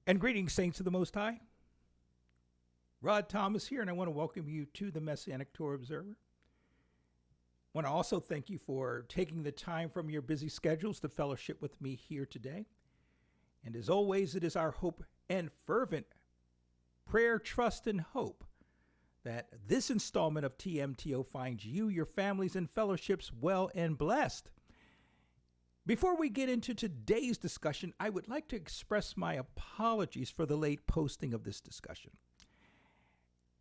And greetings, saints of the Most High. Rod Thomas here, and I want to welcome you to the Messianic Torah Observer. I want to also thank you for taking the time from your busy schedules to fellowship with me here today. And as always, it is our hope and fervent prayer, trust, and hope that this installment of TMTO finds you, your families, and fellowships well and blessed. Before we get into today's discussion, I would like to express my apologies for the late posting of this discussion.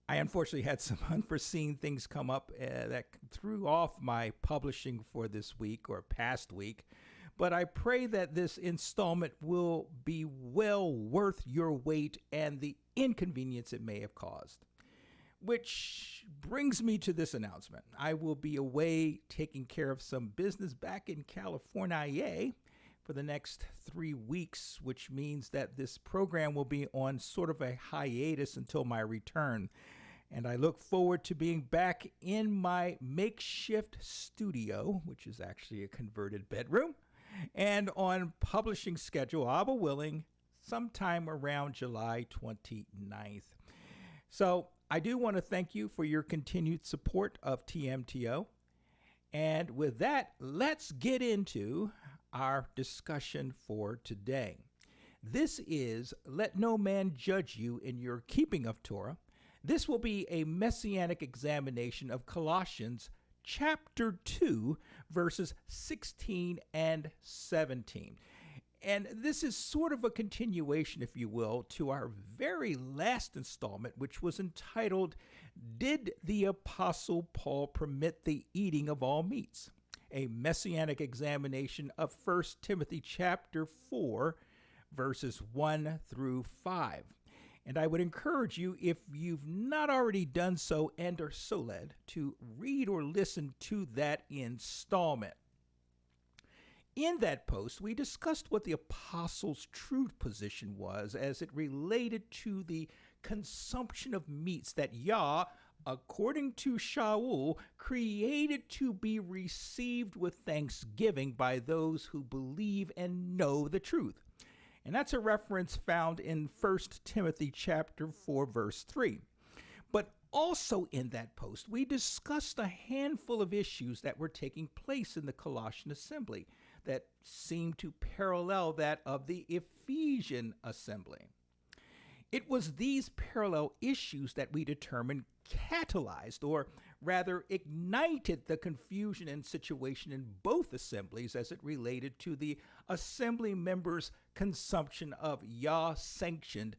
I unfortunately had some unforeseen things come up that threw off my publishing for this week or past week, but I pray that this installment will be well worth your wait and the inconvenience it may have caused. Which brings me to this announcement. I will be away taking care of some business back in California for the next 3 weeks, which means that this program will be on sort of a hiatus until my return. And I look forward to being back in my makeshift studio, which is actually a converted bedroom, and on publishing schedule, Abba willing, sometime around July 29th. So I do want to thank you for your continued support of TMTO. And with that, let's get into our discussion for today. This is Let No Man Judge You in Your Keeping of Torah. This will be a messianic examination of Colossians chapter 2, verses 16 and 17. And this is sort of a continuation, if you will, to our very last installment, which was entitled, Did the Apostle Paul Permit the Eating of All Meats? A messianic examination of 1 Timothy chapter 4, verses 1 through 5. And I would encourage you, if you've not already done so and are so led, to read or listen to that installment. In that post, we discussed what the apostles' true position was as it related to the consumption of meats that Yah, according to Shaul, created to be received with thanksgiving by those who believe and know the truth. And that's a reference found in 1 Timothy chapter 4, verse 3. But also in that post, we discussed a handful of issues that were taking place in the Colossian assembly that seemed to parallel that of the Ephesian assembly. It was these parallel issues that we determined catalyzed, or rather ignited, the confusion and situation in both assemblies as it related to the assembly members' consumption of Yah-sanctioned,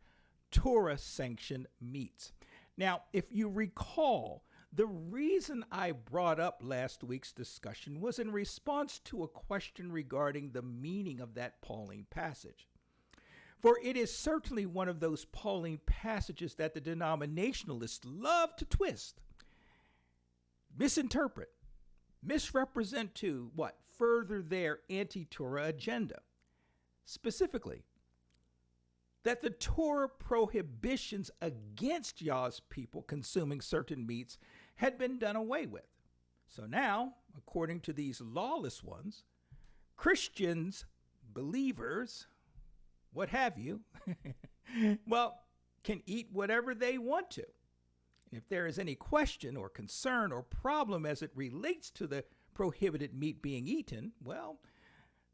Torah-sanctioned meats. Now, if you recall, the reason I brought up last week's discussion was in response to a question regarding the meaning of that Pauline passage. For it is certainly one of those Pauline passages that the denominationalists love to twist, misinterpret, misrepresent to further their anti-Torah agenda. Specifically, that the Torah prohibitions against Yah's people consuming certain meats had been done away with. So now, according to these lawless ones, Christians, believers, what have you, can eat whatever they want to. And if there is any question or concern or problem as it relates to the prohibited meat being eaten,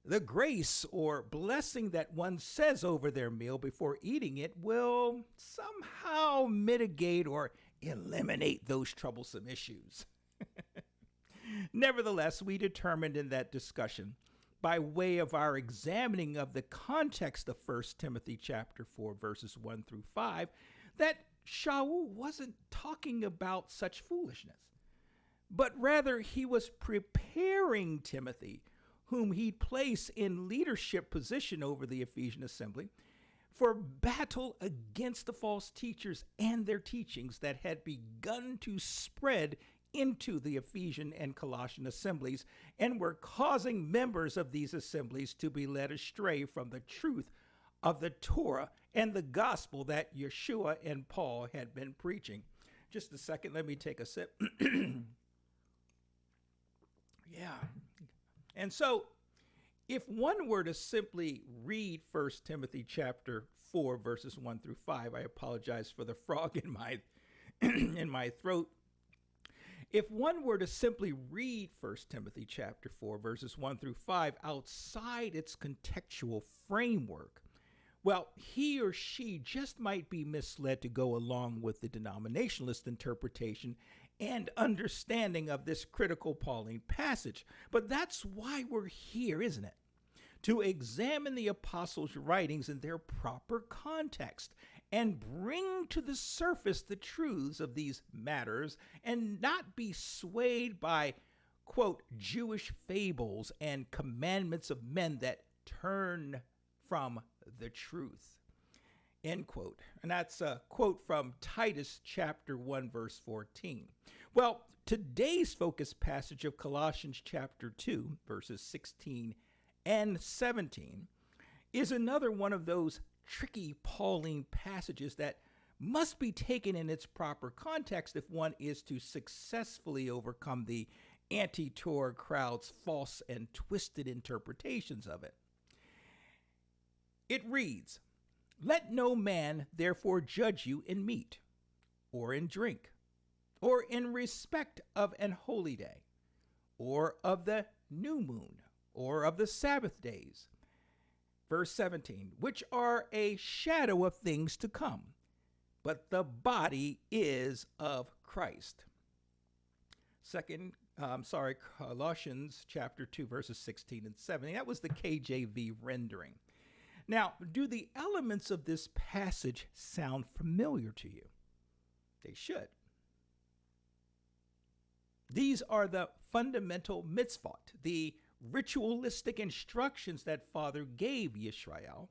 the grace or blessing that one says over their meal before eating it will somehow mitigate or eliminate those troublesome issues. Nevertheless, we determined in that discussion, by way of our examining of the context of 1 Timothy chapter 4, verses 1 through 5, that Shaul wasn't talking about such foolishness, but rather he was preparing Timothy, whom he'd place in leadership position over the Ephesian assembly, for battle against the false teachers and their teachings that had begun to spread into the Ephesian and Colossian assemblies and were causing members of these assemblies to be led astray from the truth of the Torah and the gospel that Yeshua and Paul had been preaching. Just a second, let me take a sip. Yeah. And so If one were to simply read 1 Timothy chapter 4, verses 1 through 5, I apologize for the frog in my in my throat. If one were to simply read 1 Timothy chapter 4, verses 1 through 5 outside its contextual framework, well, he or she just might be misled to go along with the denominationalist interpretation and understanding of this critical Pauline passage. But that's why we're here, isn't it? To examine the apostles' writings in their proper context and bring to the surface the truths of these matters and not be swayed by, quote, Jewish fables and commandments of men that turn from the truth, end quote. And that's a quote from Titus chapter 1, verse 14. Well, today's focus passage of Colossians chapter 2, verses 16 and 17 is another one of those tricky Pauline passages that must be taken in its proper context if one is to successfully overcome the anti-Torah crowd's false and twisted interpretations of it. It reads, "Let no man therefore judge you in meat, or in drink, or in respect of an holy day, or of the new moon, or of the Sabbath days." Verse 17, "which are a shadow of things to come, but the body is of Christ." Colossians chapter 2, verses 16 and 17. That was the KJV rendering. Now, do the elements of this passage sound familiar to you? They should. These are the fundamental mitzvot, the ritualistic instructions that Father gave Yisrael,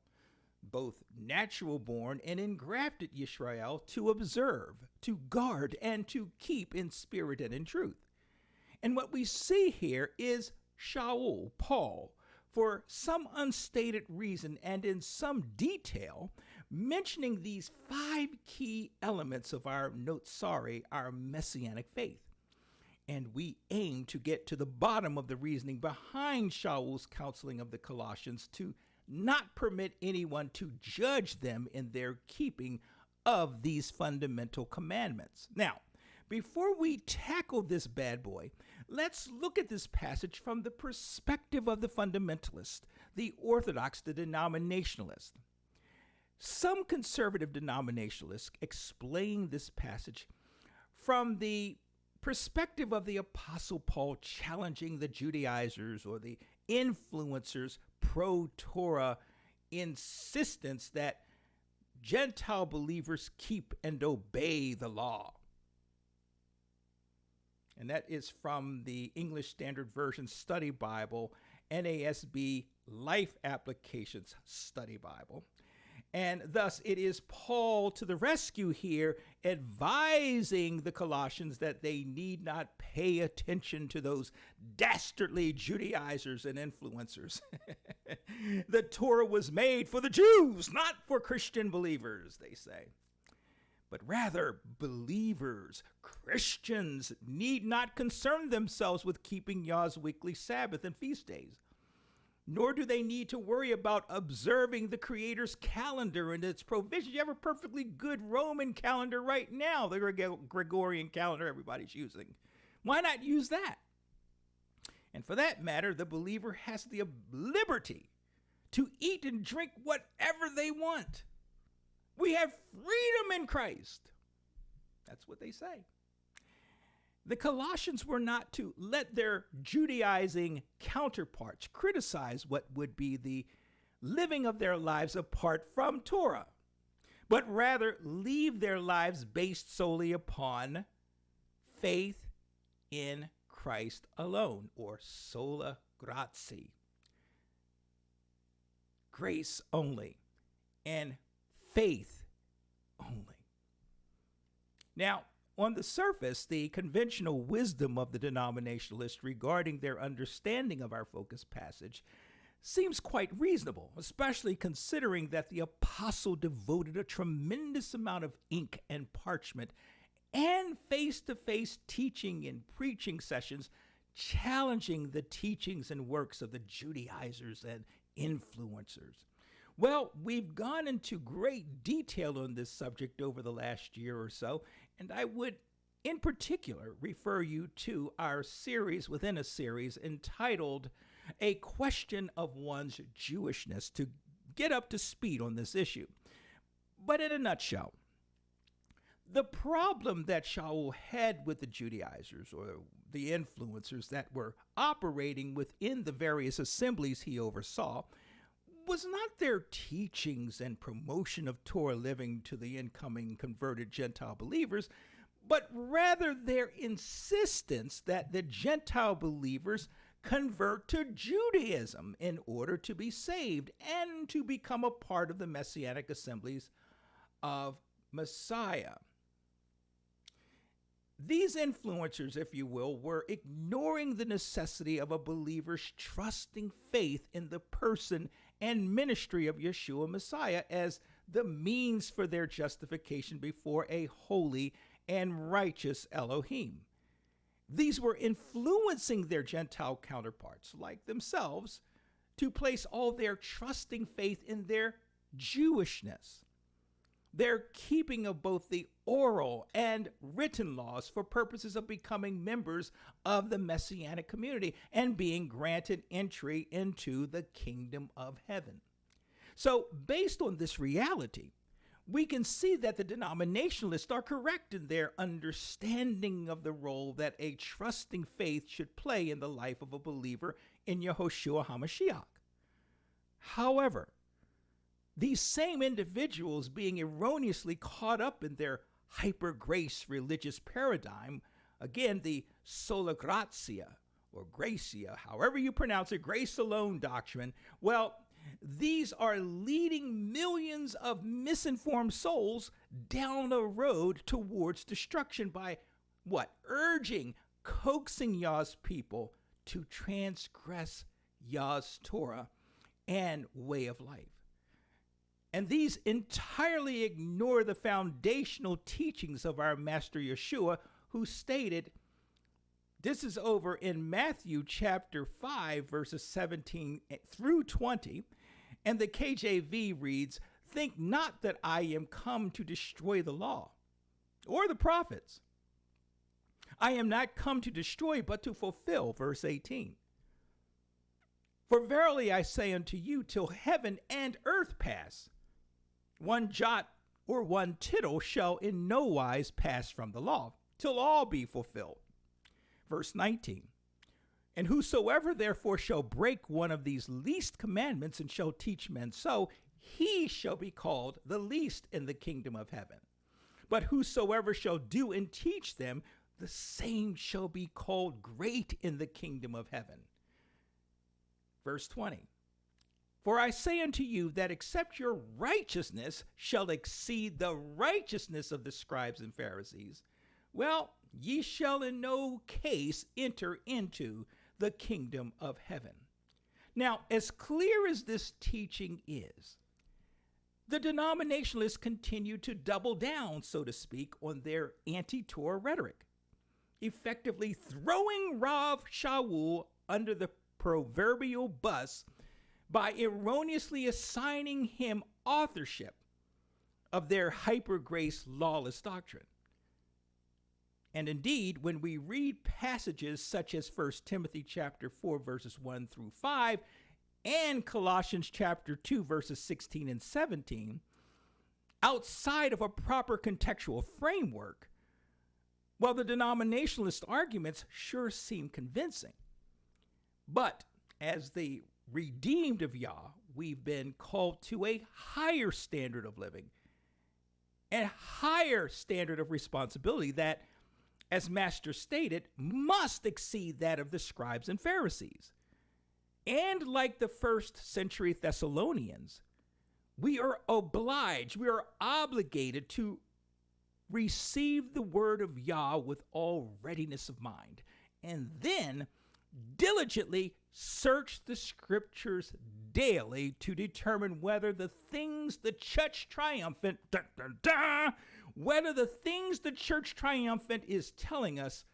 both natural born and engrafted Yisrael, to observe, to guard, and to keep in spirit and in truth. And what we see here is Shaul, Paul, for some unstated reason and in some detail, mentioning these 5 key elements of our our Messianic faith. And we aim to get to the bottom of the reasoning behind Shaul's counseling of the Colossians to not permit anyone to judge them in their keeping of these fundamental commandments. Now, before we tackle this bad boy, let's look at this passage from the perspective of the fundamentalist, the orthodox, the denominationalist. Some conservative denominationalists explain this passage from the perspective of the Apostle Paul challenging the Judaizers or the influencers' pro-Torah insistence that Gentile believers keep and obey the law. And that is from the English Standard Version Study Bible, NASB Life Applications Study Bible. And thus it is Paul to the rescue here, advising the Colossians that they need not pay attention to those dastardly Judaizers and influencers. The Torah was made for the Jews, not for Christian believers, they say. But rather, believers, Christians, need not concern themselves with keeping Yah's weekly Sabbath and feast days. Nor do they need to worry about observing the Creator's calendar and its provisions. You have a perfectly good Roman calendar right now, the Gregorian calendar everybody's using. Why not use that? And for that matter, the believer has the liberty to eat and drink whatever they want. We have freedom in Christ. That's what they say. The Colossians were not to let their Judaizing counterparts criticize what would be the living of their lives apart from Torah, but rather leave their lives based solely upon faith in Christ alone, or sola gratia, grace only, and faith only. Now, on the surface, the conventional wisdom of the denominationalists regarding their understanding of our focus passage seems quite reasonable, especially considering that the apostle devoted a tremendous amount of ink and parchment and face-to-face teaching and preaching sessions challenging the teachings and works of the Judaizers and influencers. Well, we've gone into great detail on this subject over the last year or so, and I would in particular refer you to our series within a series entitled A Question of One's Jewishness to get up to speed on this issue. But in a nutshell, the problem that Shaul had with the Judaizers or the influencers that were operating within the various assemblies he oversaw was not their teachings and promotion of Torah living to the incoming converted Gentile believers, but rather their insistence that the Gentile believers convert to Judaism in order to be saved and to become a part of the Messianic assemblies of Messiah. These influencers, if you will, were ignoring the necessity of a believer's trusting faith in the person and ministry of Yeshua Messiah as the means for their justification before a holy and righteous Elohim. These were influencing their Gentile counterparts, like themselves, to place all their trusting faith in their Jewishness, their keeping of both the oral and written laws for purposes of becoming members of the Messianic community and being granted entry into the kingdom of heaven. So, based on this reality, we can see that the denominationalists are correct in their understanding of the role that a trusting faith should play in the life of a believer in Yehoshua HaMashiach. However, these same individuals being erroneously caught up in their hyper-grace religious paradigm, again, the sola gratia or gracia, however you pronounce it, grace alone doctrine, well, these are leading millions of misinformed souls down a road towards destruction by what? Urging, coaxing Yah's people to transgress Yah's Torah and way of life. And these entirely ignore the foundational teachings of our Master Yeshua, who stated, this is over in Matthew chapter 5, verses 17 through 20, and the KJV reads, "Think not that I am come to destroy the law or the prophets. I am not come to destroy, but to fulfill," verse 18. "For verily I say unto you, till heaven and earth pass, one jot or one tittle shall in no wise pass from the law, till all be fulfilled." Verse 19. "And whosoever therefore shall break one of these least commandments and shall teach men so, he shall be called the least in the kingdom of heaven. But whosoever shall do and teach them, the same shall be called great in the kingdom of heaven." Verse 20. "For I say unto you that except your righteousness shall exceed the righteousness of the scribes and Pharisees, well, ye shall in no case enter into the kingdom of heaven." Now, as clear as this teaching is, the denominationalists continue to double down, so to speak, on their anti-Torah rhetoric, effectively throwing Rav Shaul under the proverbial bus by erroneously assigning him authorship of their hyper-grace lawless doctrine. And indeed, when we read passages such as 1 Timothy chapter 4, verses 1 through 5, and Colossians chapter 2, verses 16 and 17, outside of a proper contextual framework, well, the denominationalist arguments sure seem convincing. But as the redeemed of Yah, we've been called to a higher standard of living, a higher standard of responsibility that, as Master stated, must exceed that of the scribes and Pharisees. And like the first century Thessalonians, we are obliged, we are obligated to receive the word of Yah with all readiness of mind, and then diligently search the scriptures daily to determine whether the things the church triumphant, whether the things the church triumphant is telling us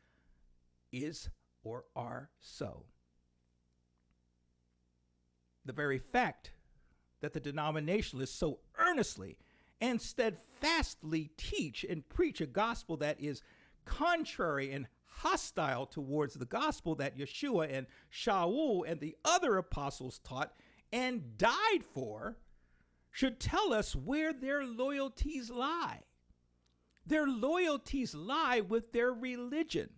is or are so. The very fact that the denominationalists so earnestly and steadfastly teach and preach a gospel that is contrary and hostile towards the gospel that Yeshua and Shaul and the other apostles taught and died for should tell us where their loyalties lie. Their loyalties lie with their religion.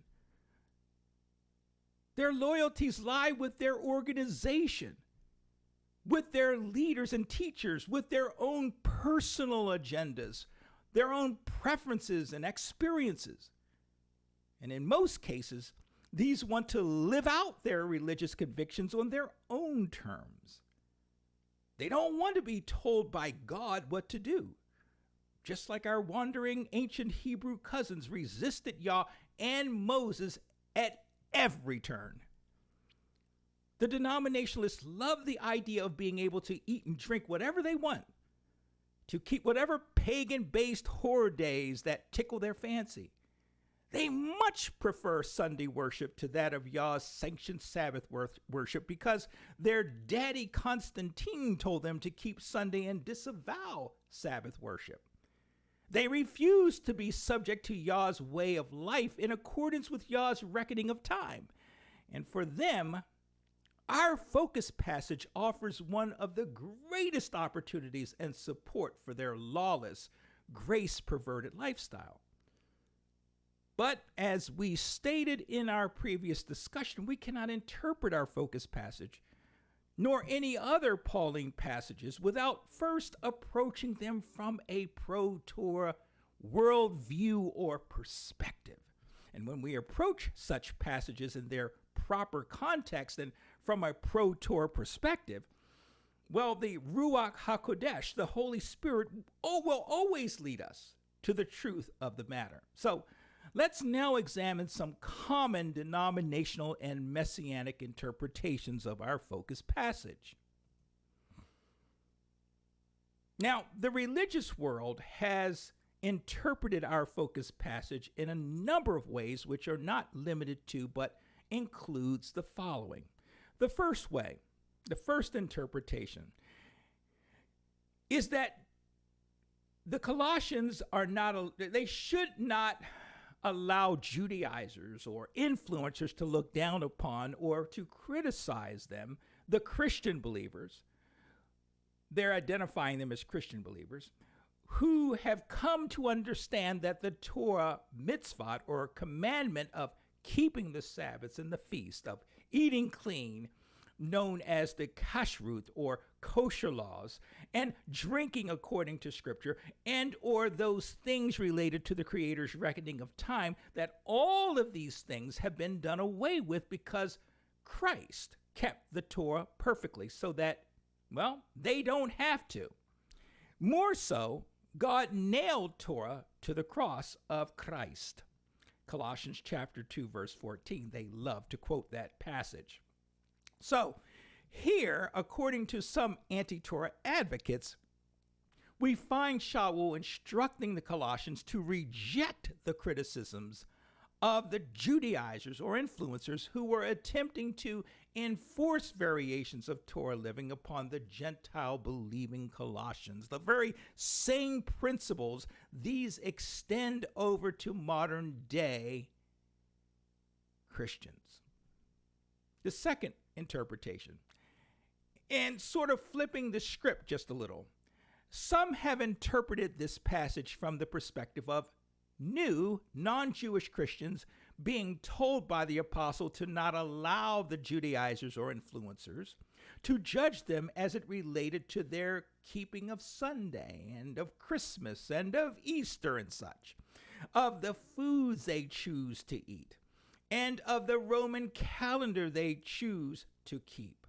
Their loyalties lie with their organization, with their leaders and teachers, with their own personal agendas, their own preferences and experiences. And in most cases, these want to live out their religious convictions on their own terms. They don't want to be told by God what to do. Just like our wandering ancient Hebrew cousins resisted Yah and Moses at every turn. The denominationalists love the idea of being able to eat and drink whatever they want, to keep whatever pagan-based horror days that tickle their fancy. They much prefer Sunday worship to that of Yah's sanctioned Sabbath worship because their daddy Constantine told them to keep Sunday and disavow Sabbath worship. They refuse to be subject to Yah's way of life in accordance with Yah's reckoning of time. And for them, our focus passage offers one of the greatest opportunities and support for their lawless, grace-perverted lifestyle. But as we stated in our previous discussion, we cannot interpret our focus passage, nor any other Pauline passages, without first approaching them from a pro-Torah worldview or perspective. And when we approach such passages in their proper context and from a pro-Torah perspective, well, the Ruach HaKodesh, the Holy Spirit, will always lead us to the truth of the matter. So let's now examine some common denominational and Messianic interpretations of our focus passage. Now, the religious world has interpreted our focus passage in a number of ways, which are not limited to, but includes the following. The first way, the first interpretation, is that the Colossians they should not allow Judaizers or influencers to look down upon or to criticize them, the Christian believers. They're identifying them as Christian believers who have come to understand that the Torah mitzvot or commandment of keeping the Sabbaths and the feast, of eating clean, known as the kashrut or kosher laws, and drinking according to Scripture, and or those things related to the Creator's reckoning of time, that all of these things have been done away with because Christ kept the Torah perfectly so that, well, they don't have to. More so, God nailed Torah to the cross of Christ. Colossians chapter 2, verse 14. They love to quote that passage. So here, according to some anti-Torah advocates, we find Shaul instructing the Colossians to reject the criticisms of the Judaizers or influencers who were attempting to enforce variations of Torah living upon the Gentile-believing Colossians. The very same principles these extend over to modern-day Christians. The second interpretation, and sort of flipping the script just a little, some have interpreted this passage from the perspective of new non-Jewish Christians being told by the apostle to not allow the Judaizers or influencers to judge them as it related to their keeping of Sunday and of Christmas and of Easter and such, of the foods they choose to eat, and of the Roman calendar they choose to keep.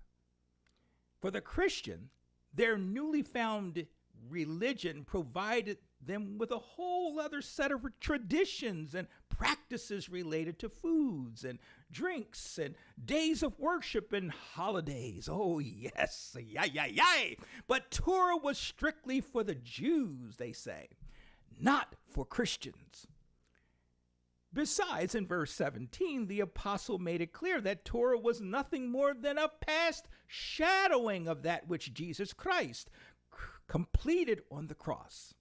For the Christian, their newly found religion provided them with a whole other set of traditions and practices related to foods and drinks and days of worship and holidays. Oh, yes, yay. But Torah was strictly for the Jews, they say, not for Christians. Besides, in verse 17, the apostle made it clear that Torah was nothing more than a past shadowing of that which Jesus Christ completed on the cross.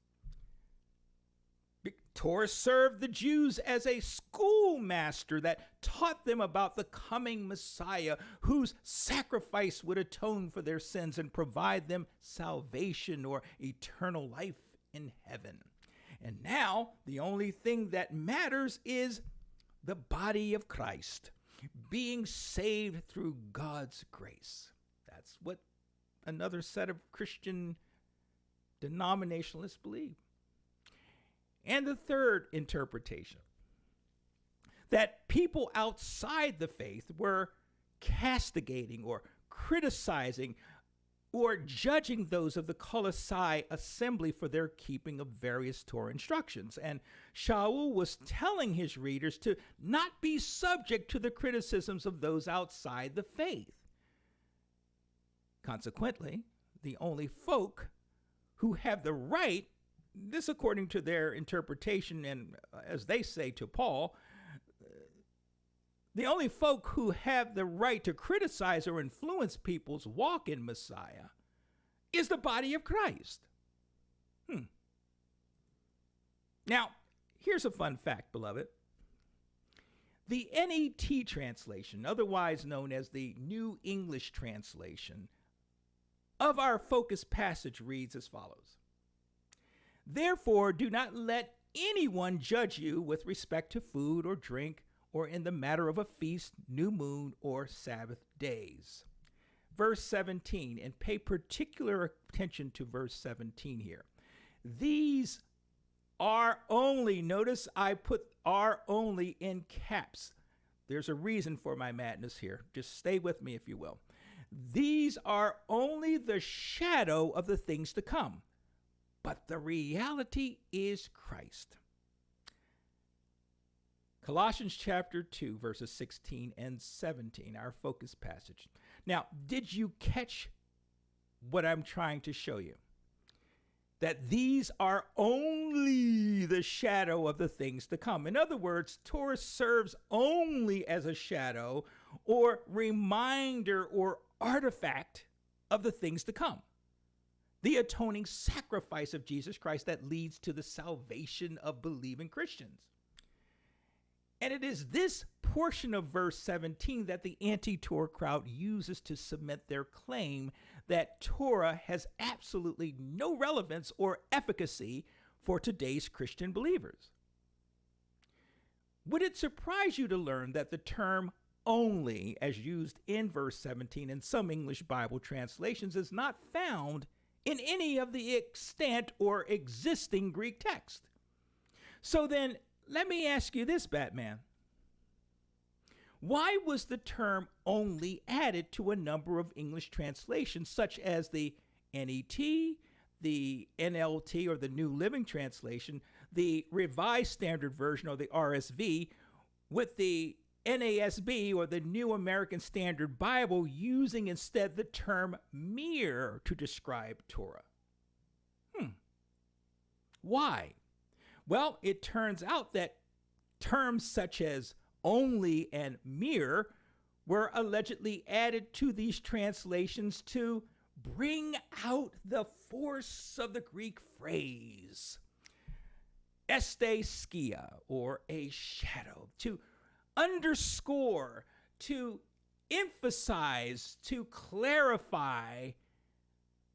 Torah served the Jews as a schoolmaster that taught them about the coming Messiah, whose sacrifice would atone for their sins and provide them salvation or eternal life in heaven. And now, the only thing that matters is the body of Christ being saved through God's grace. That's what another set of Christian denominationalists believe. And the third interpretation, that people outside the faith were castigating or criticizing or judging those of the Colossae assembly for their keeping of various Torah instructions. And Shaul was telling his readers to not be subject to the criticisms of those outside the faith. Consequently, the only folk who have the right, this according to their interpretation and as they say to Paul, the only folk who have the right to criticize or influence people's walk in Messiah is the body of Christ. Now, here's a fun fact, beloved. The NET translation, otherwise known as the New English Translation, of our focus passage reads as follows. Therefore, do not let anyone judge you with respect to food or drink, or in the matter of a feast, new moon, or Sabbath days. Verse 17, and pay particular attention to verse 17 here. These are only, notice I put are only in caps. There's a reason for my madness here. Just stay with me if you will. These are only the shadow of the things to come, but the reality is Christ. Colossians chapter 2, verses 16 and 17, our focus passage. Now, did you catch what I'm trying to show you? That these are only the shadow of the things to come. In other words, Torah serves only as a shadow or reminder or artifact of the things to come. The atoning sacrifice of Jesus Christ that leads to the salvation of believing Christians. And it is this portion of verse 17 that the anti-Torah crowd uses to cement their claim that Torah has absolutely no relevance or efficacy for today's Christian believers. Would it surprise you to learn that the term only, as used in verse 17 in some English Bible translations, is not found in any of the extant or existing Greek text? So then, let me ask you this, Batman. Why was the term only added to a number of English translations, such as the NET, the NLT or the New Living Translation, the Revised Standard Version or the RSV, with the NASB or the New American Standard Bible using instead the term mere to describe Torah? Why? Well, it turns out that terms such as only and mere were allegedly added to these translations to bring out the force of the Greek phrase skia, or a shadow, to underscore, to emphasize, to clarify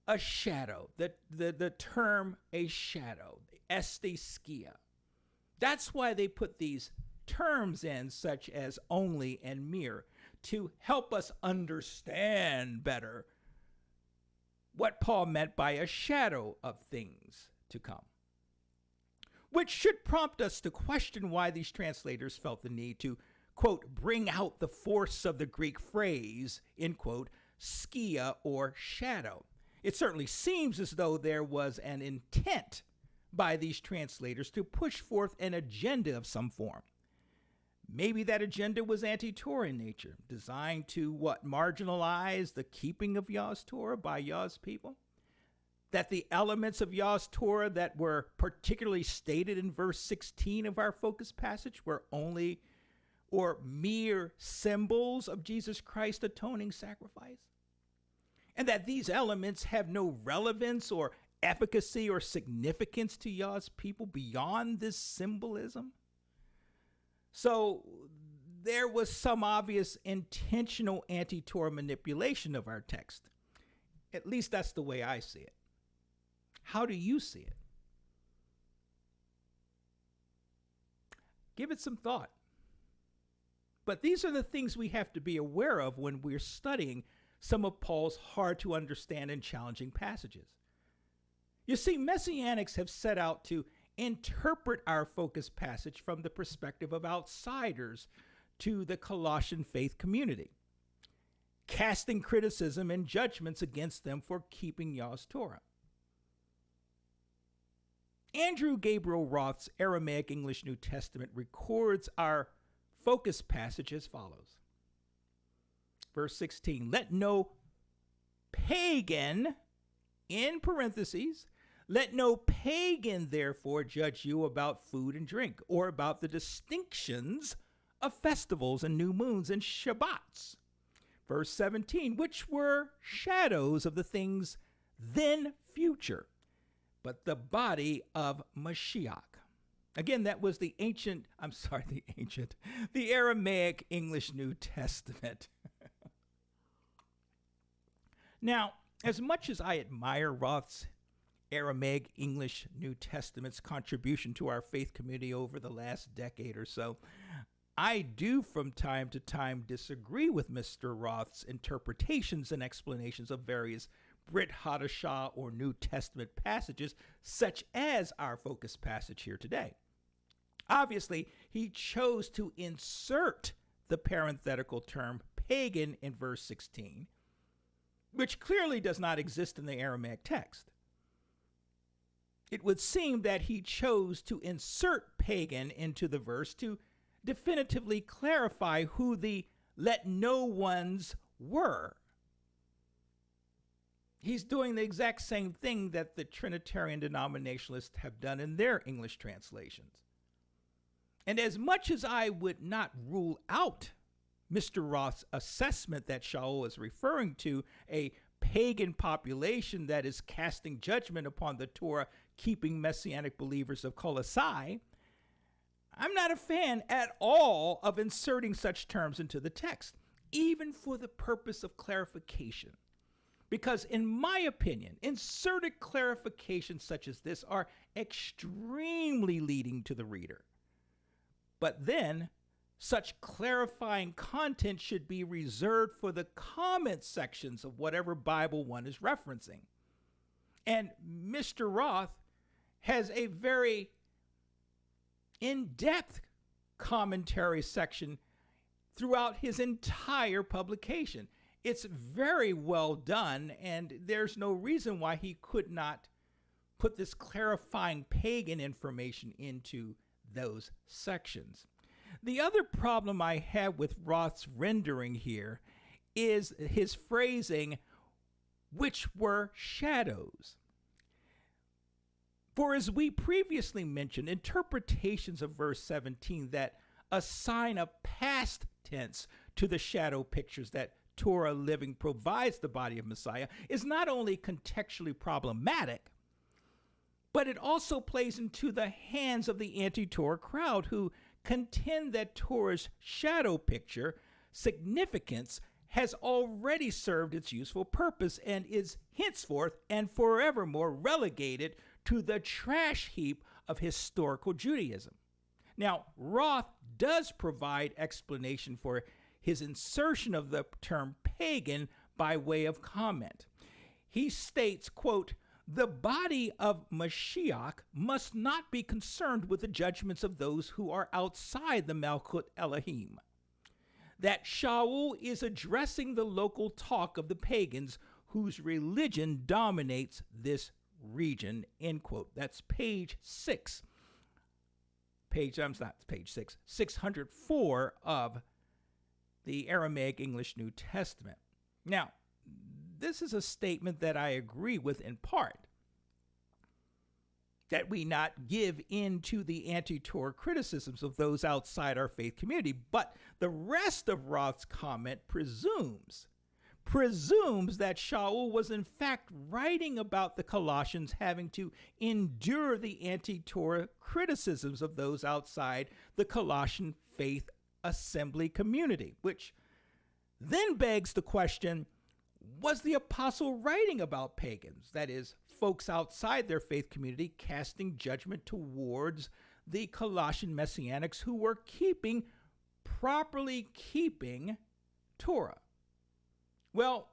a shadow, the term a shadow, skia. That's why they put these terms in, such as only and mere, to help us understand better what Paul meant by a shadow of things to come. Which should prompt us to question why these translators felt the need to, quote, bring out the force of the Greek phrase, end quote, skia or shadow. It certainly seems as though there was an intent by these translators to push forth an agenda of some form. Maybe that agenda was anti-Torah in nature, designed to, marginalize the keeping of Yah's Torah by Yah's people? that the elements of Yah's Torah that were particularly stated in verse 16 of our focus passage were only or mere symbols of Jesus Christ's atoning sacrifice? And that these elements have no relevance or efficacy or significance to Yah's people beyond this symbolism? So there was some obvious intentional anti-Torah manipulation of our text. At least that's the way I see it. How do you see it? Give it some thought. But these are the things we have to be aware of when we're studying some of Paul's hard to understand and challenging passages. You see, Messianics have set out to interpret our focus passage from the perspective of outsiders to the Colossian faith community, casting criticism and judgments against them for keeping Yah's Torah. Andrew Gabriel Roth's Aramaic English New Testament records our focus passage as follows. Verse 16, let no pagan, in parentheses, let no pagan therefore judge you about food and drink, or about the distinctions of festivals and new moons and Shabbats. Verse 17, which were shadows of the things then future, but the body of Mashiach. Again, that was the Aramaic English New Testament. Now, as much as I admire Roth's Aramaic English New Testament's contribution to our faith community over the last decade or so, I do from time to time disagree with Mr. Roth's interpretations and explanations of various Brit Hadashah or New Testament passages, such as our focus passage here today. Obviously, he chose to insert the parenthetical term pagan in verse 16, which clearly does not exist in the Aramaic text. It would seem that he chose to insert pagan into the verse to definitively clarify who the let no ones were. He's doing the exact same thing that the Trinitarian denominationalists have done in their English translations. And as much as I would not rule out Mr. Roth's assessment that Shaul is referring to a pagan population that is casting judgment upon the Torah-keeping Messianic believers of Colossae, I'm not a fan at all of inserting such terms into the text, even for the purpose of clarification. Because in my opinion, inserted clarifications such as this are extremely leading to the reader. But then, such clarifying content should be reserved for the comment sections of whatever Bible one is referencing. And Mr. Roth has a very in-depth commentary section throughout his entire publication. It's very well done, and there's no reason why he could not put this clarifying pagan information into those sections. The other problem I have with Roth's rendering here is his phrasing, which were shadows. For as we previously mentioned, interpretations of verse 17 that assign a past tense to the shadow pictures that Torah living provides the body of Messiah is not only contextually problematic, but it also plays into the hands of the anti-Torah crowd who contend that Torah's shadow picture significance has already served its useful purpose and is henceforth and forevermore relegated to the trash heap of historical Judaism. Now, Roth does provide explanation for his insertion of the term pagan by way of comment. He states, quote, the body of Mashiach must not be concerned with the judgments of those who are outside the Malchut Elohim. That Shaul is addressing the local talk of the pagans whose religion dominates this region, end quote. That's page 604 of the Aramaic English New Testament. Now, this is a statement that I agree with in part. that we not give in to the anti-Torah criticisms of those outside our faith community. But the rest of Roth's comment presumes that Shaul was in fact writing about the Colossians having to endure the anti-Torah criticisms of those outside the Colossian faith assembly community, which then begs the question, was the apostle writing about pagans, that is, folks outside their faith community, casting judgment towards the Colossian Messianics who were properly keeping Torah? Well,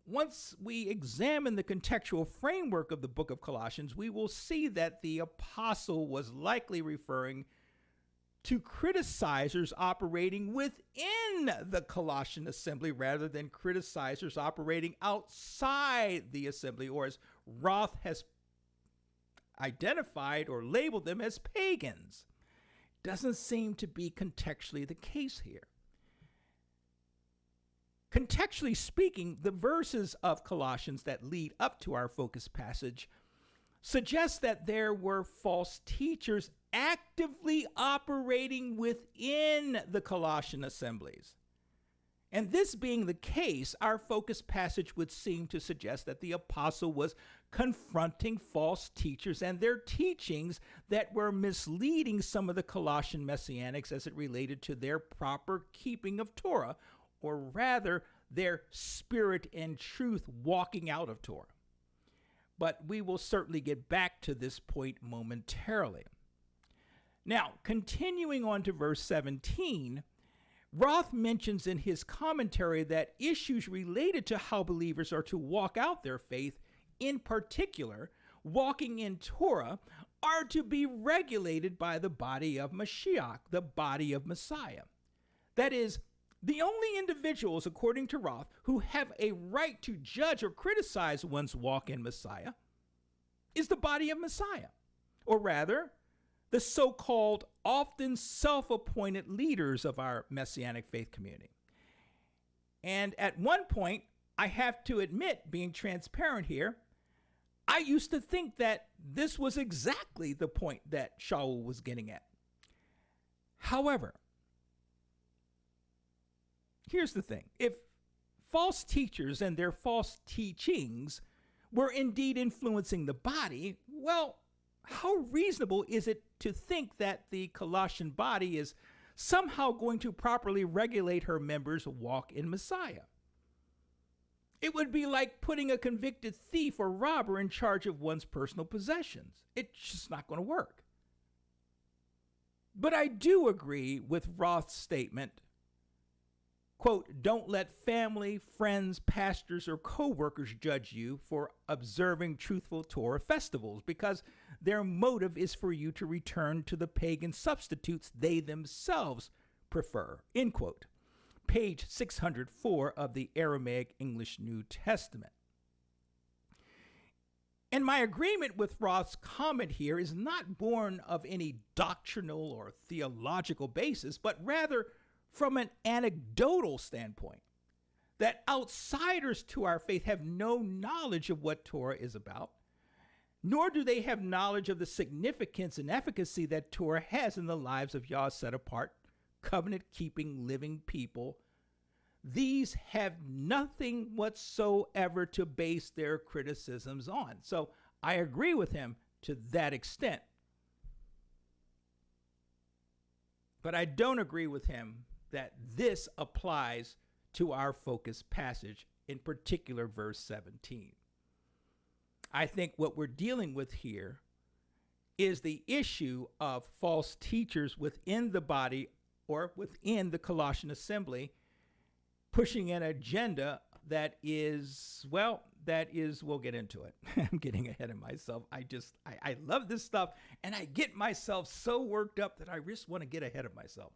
once we examine the contextual framework of the book of Colossians, we will see that the apostle was likely referring to criticizers operating within the Colossian assembly rather than criticizers operating outside the assembly, or as Roth has identified or labeled them as pagans. Doesn't seem to be contextually the case here. Contextually speaking, the verses of Colossians that lead up to our focus passage suggest that there were false teachers actively operating within the Colossian assemblies. And this being the case, our focus passage would seem to suggest that the apostle was confronting false teachers and their teachings that were misleading some of the Colossian Messianics as it related to their proper keeping of Torah, or rather, their spirit and truth walking out of Torah. But we will certainly get back to this point momentarily. Now, continuing on to verse 17, Roth mentions in his commentary that issues related to how believers are to walk out their faith, in particular, walking in Torah, are to be regulated by the body of Mashiach, the body of Messiah. That is, the only individuals, according to Roth, who have a right to judge or criticize one's walk in Messiah is the body of Messiah, or rather, the so-called often self-appointed leaders of our Messianic faith community. And at one point, I have to admit, being transparent here, I used to think that this was exactly the point that Shaul was getting at. However, here's the thing. If false teachers and their false teachings were indeed influencing the body, well, how reasonable is it to think that the Colossian body is somehow going to properly regulate her members' walk in Messiah? It would be like putting a convicted thief or robber in charge of one's personal possessions. It's just not going to work. But I do agree with Roth's statement, quote, "Don't let family, friends, pastors, or co-workers judge you for observing truthful Torah festivals, because their motive is for you to return to the pagan substitutes they themselves prefer," end quote. Page 604 of the Aramaic English New Testament. And my agreement with Roth's comment here is not born of any doctrinal or theological basis, but rather from an anecdotal standpoint, that outsiders to our faith have no knowledge of what Torah is about, nor do they have knowledge of the significance and efficacy that Torah has in the lives of Yah's set-apart, covenant-keeping, living people. These have nothing whatsoever to base their criticisms on. So I agree with him to that extent. But I don't agree with him that this applies to our focus passage, in particular verse 17. I think what we're dealing with here is the issue of false teachers within the body or within the Colossian assembly pushing an agenda that is, we'll get into it. I'm getting ahead of myself. I love this stuff, and I get myself so worked up that I just want to get ahead of myself.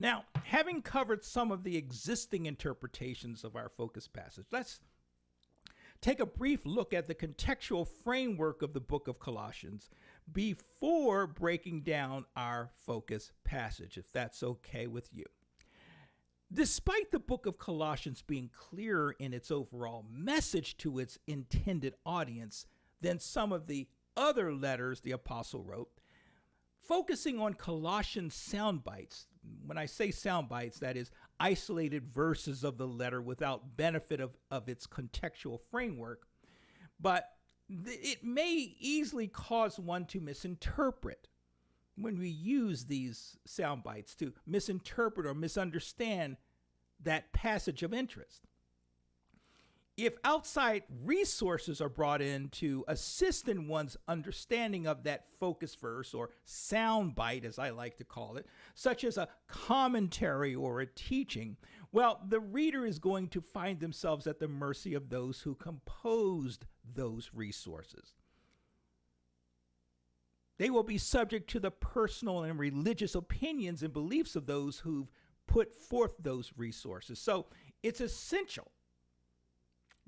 Now, having covered some of the existing interpretations of our focus passage, let's take a brief look at the contextual framework of the book of Colossians before breaking down our focus passage, if that's okay with you. Despite the book of Colossians being clearer in its overall message to its intended audience than some of the other letters the apostle wrote, focusing on Colossians sound bites. When I say sound bites, that is isolated verses of the letter without benefit of its contextual framework. But it may easily cause one to misinterpret when we use these sound bites, to misinterpret or misunderstand that passage of interest. If outside resources are brought in to assist in one's understanding of that focus verse, or sound bite as I like to call it, such as a commentary or a teaching, well, the reader is going to find themselves at the mercy of those who composed those resources. They will be subject to the personal and religious opinions and beliefs of those who've put forth those resources. So it's essential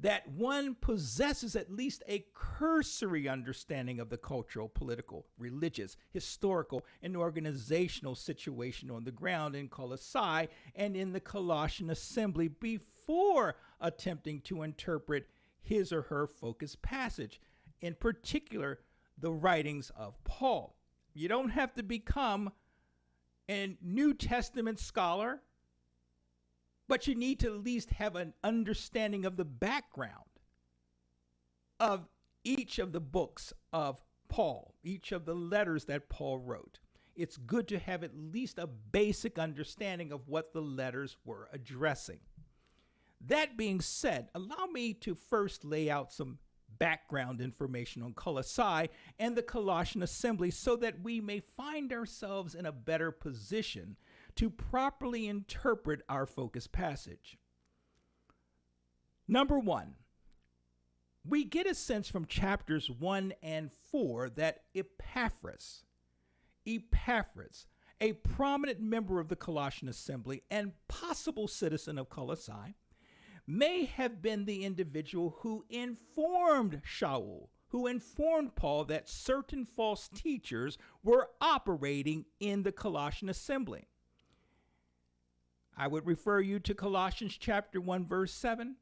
that one possesses at least a cursory understanding of the cultural, political, religious, historical, and organizational situation on the ground in Colossae and in the Colossian assembly before attempting to interpret his or her focus passage, in particular, the writings of Paul. You don't have to become a New Testament scholar, but you need to at least have an understanding of the background of each of the books of Paul, each of the letters that Paul wrote. It's good to have at least a basic understanding of what the letters were addressing. That being said, allow me to first lay out some background information on Colossae and the Colossian assembly so that we may find ourselves in a better position to properly interpret our focus passage. Number one, we get a sense from chapters 1 and 4 that Epaphras, a prominent member of the Colossian assembly and possible citizen of Colossae, may have been the individual who informed Paul that certain false teachers were operating in the Colossian assembly. I would refer you to Colossians chapter 1, verse 7,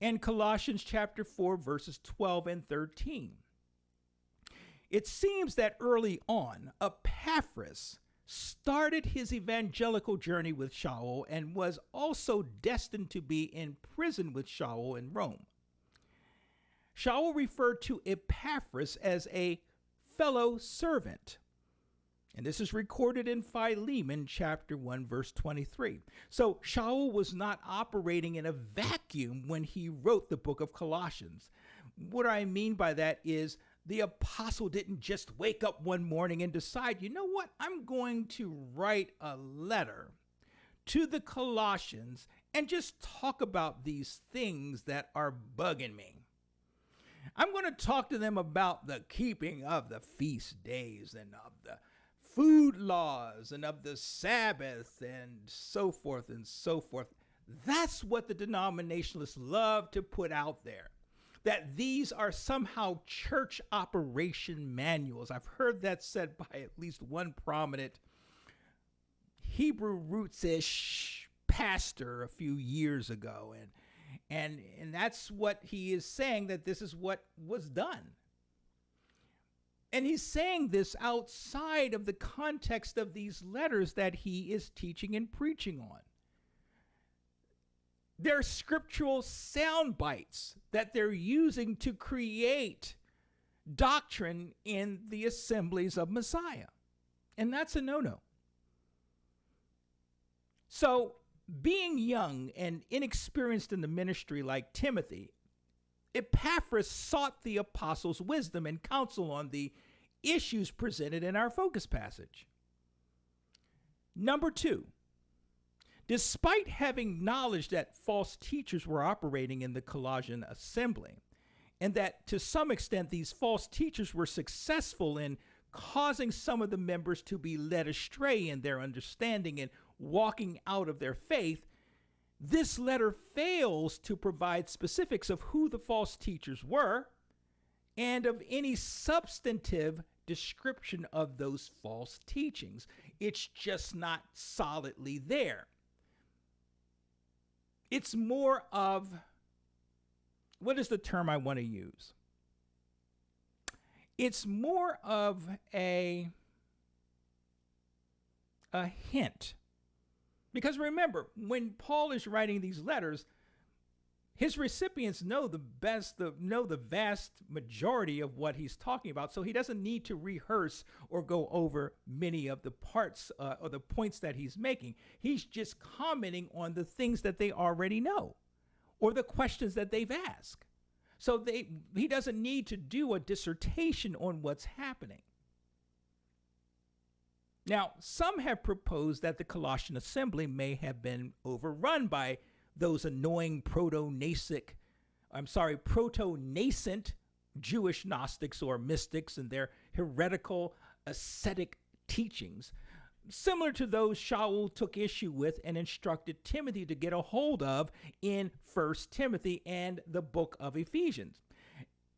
and Colossians chapter 4, verses 12 and 13. It seems that early on, Epaphras started his evangelical journey with Shaul and was also destined to be in prison with Shaul in Rome. Shaul referred to Epaphras as a fellow servant. And this is recorded in Philemon chapter 1, verse 23. So Shaul was not operating in a vacuum when he wrote the book of Colossians. What I mean by that is the apostle didn't just wake up one morning and decide, you know what, I'm going to write a letter to the Colossians and just talk about these things that are bugging me. I'm going to talk to them about the keeping of the feast days and of the food laws and of the Sabbath and so forth and so forth. That's what the denominationalists love to put out there, that these are somehow church operation manuals. I've heard that said by at least one prominent Hebrew roots-ish pastor a few years ago. And that's what he is saying, that this is what was done. And he's saying this outside of the context of these letters that he is teaching and preaching on. They're scriptural sound bites that they're using to create doctrine in the assemblies of Messiah. And that's a no-no. So, being young and inexperienced in the ministry like Timothy, Epaphras sought the apostles' wisdom and counsel on the issues presented in our focus passage. Number two, despite having knowledge that false teachers were operating in the Colossian assembly, and that to some extent these false teachers were successful in causing some of the members to be led astray in their understanding and walking out of their faith, this letter fails to provide specifics of who the false teachers were and of any substantive description of those false teachings. It's just not solidly there. It's more of, what is the term I want to use? It's more of a hint. Because remember, when Paul is writing these letters, his recipients know the vast majority of what he's talking about, so he doesn't need to rehearse or go over many of the parts or the points that he's making. He's just commenting on the things that they already know or the questions that they've asked. So he doesn't need to do a dissertation on what's happening. Now, some have proposed that the Colossian assembly may have been overrun by those annoying proto-nascent Jewish Gnostics or mystics and their heretical ascetic teachings, similar to those Shaul took issue with and instructed Timothy to get a hold of in 1 Timothy and the book of Ephesians.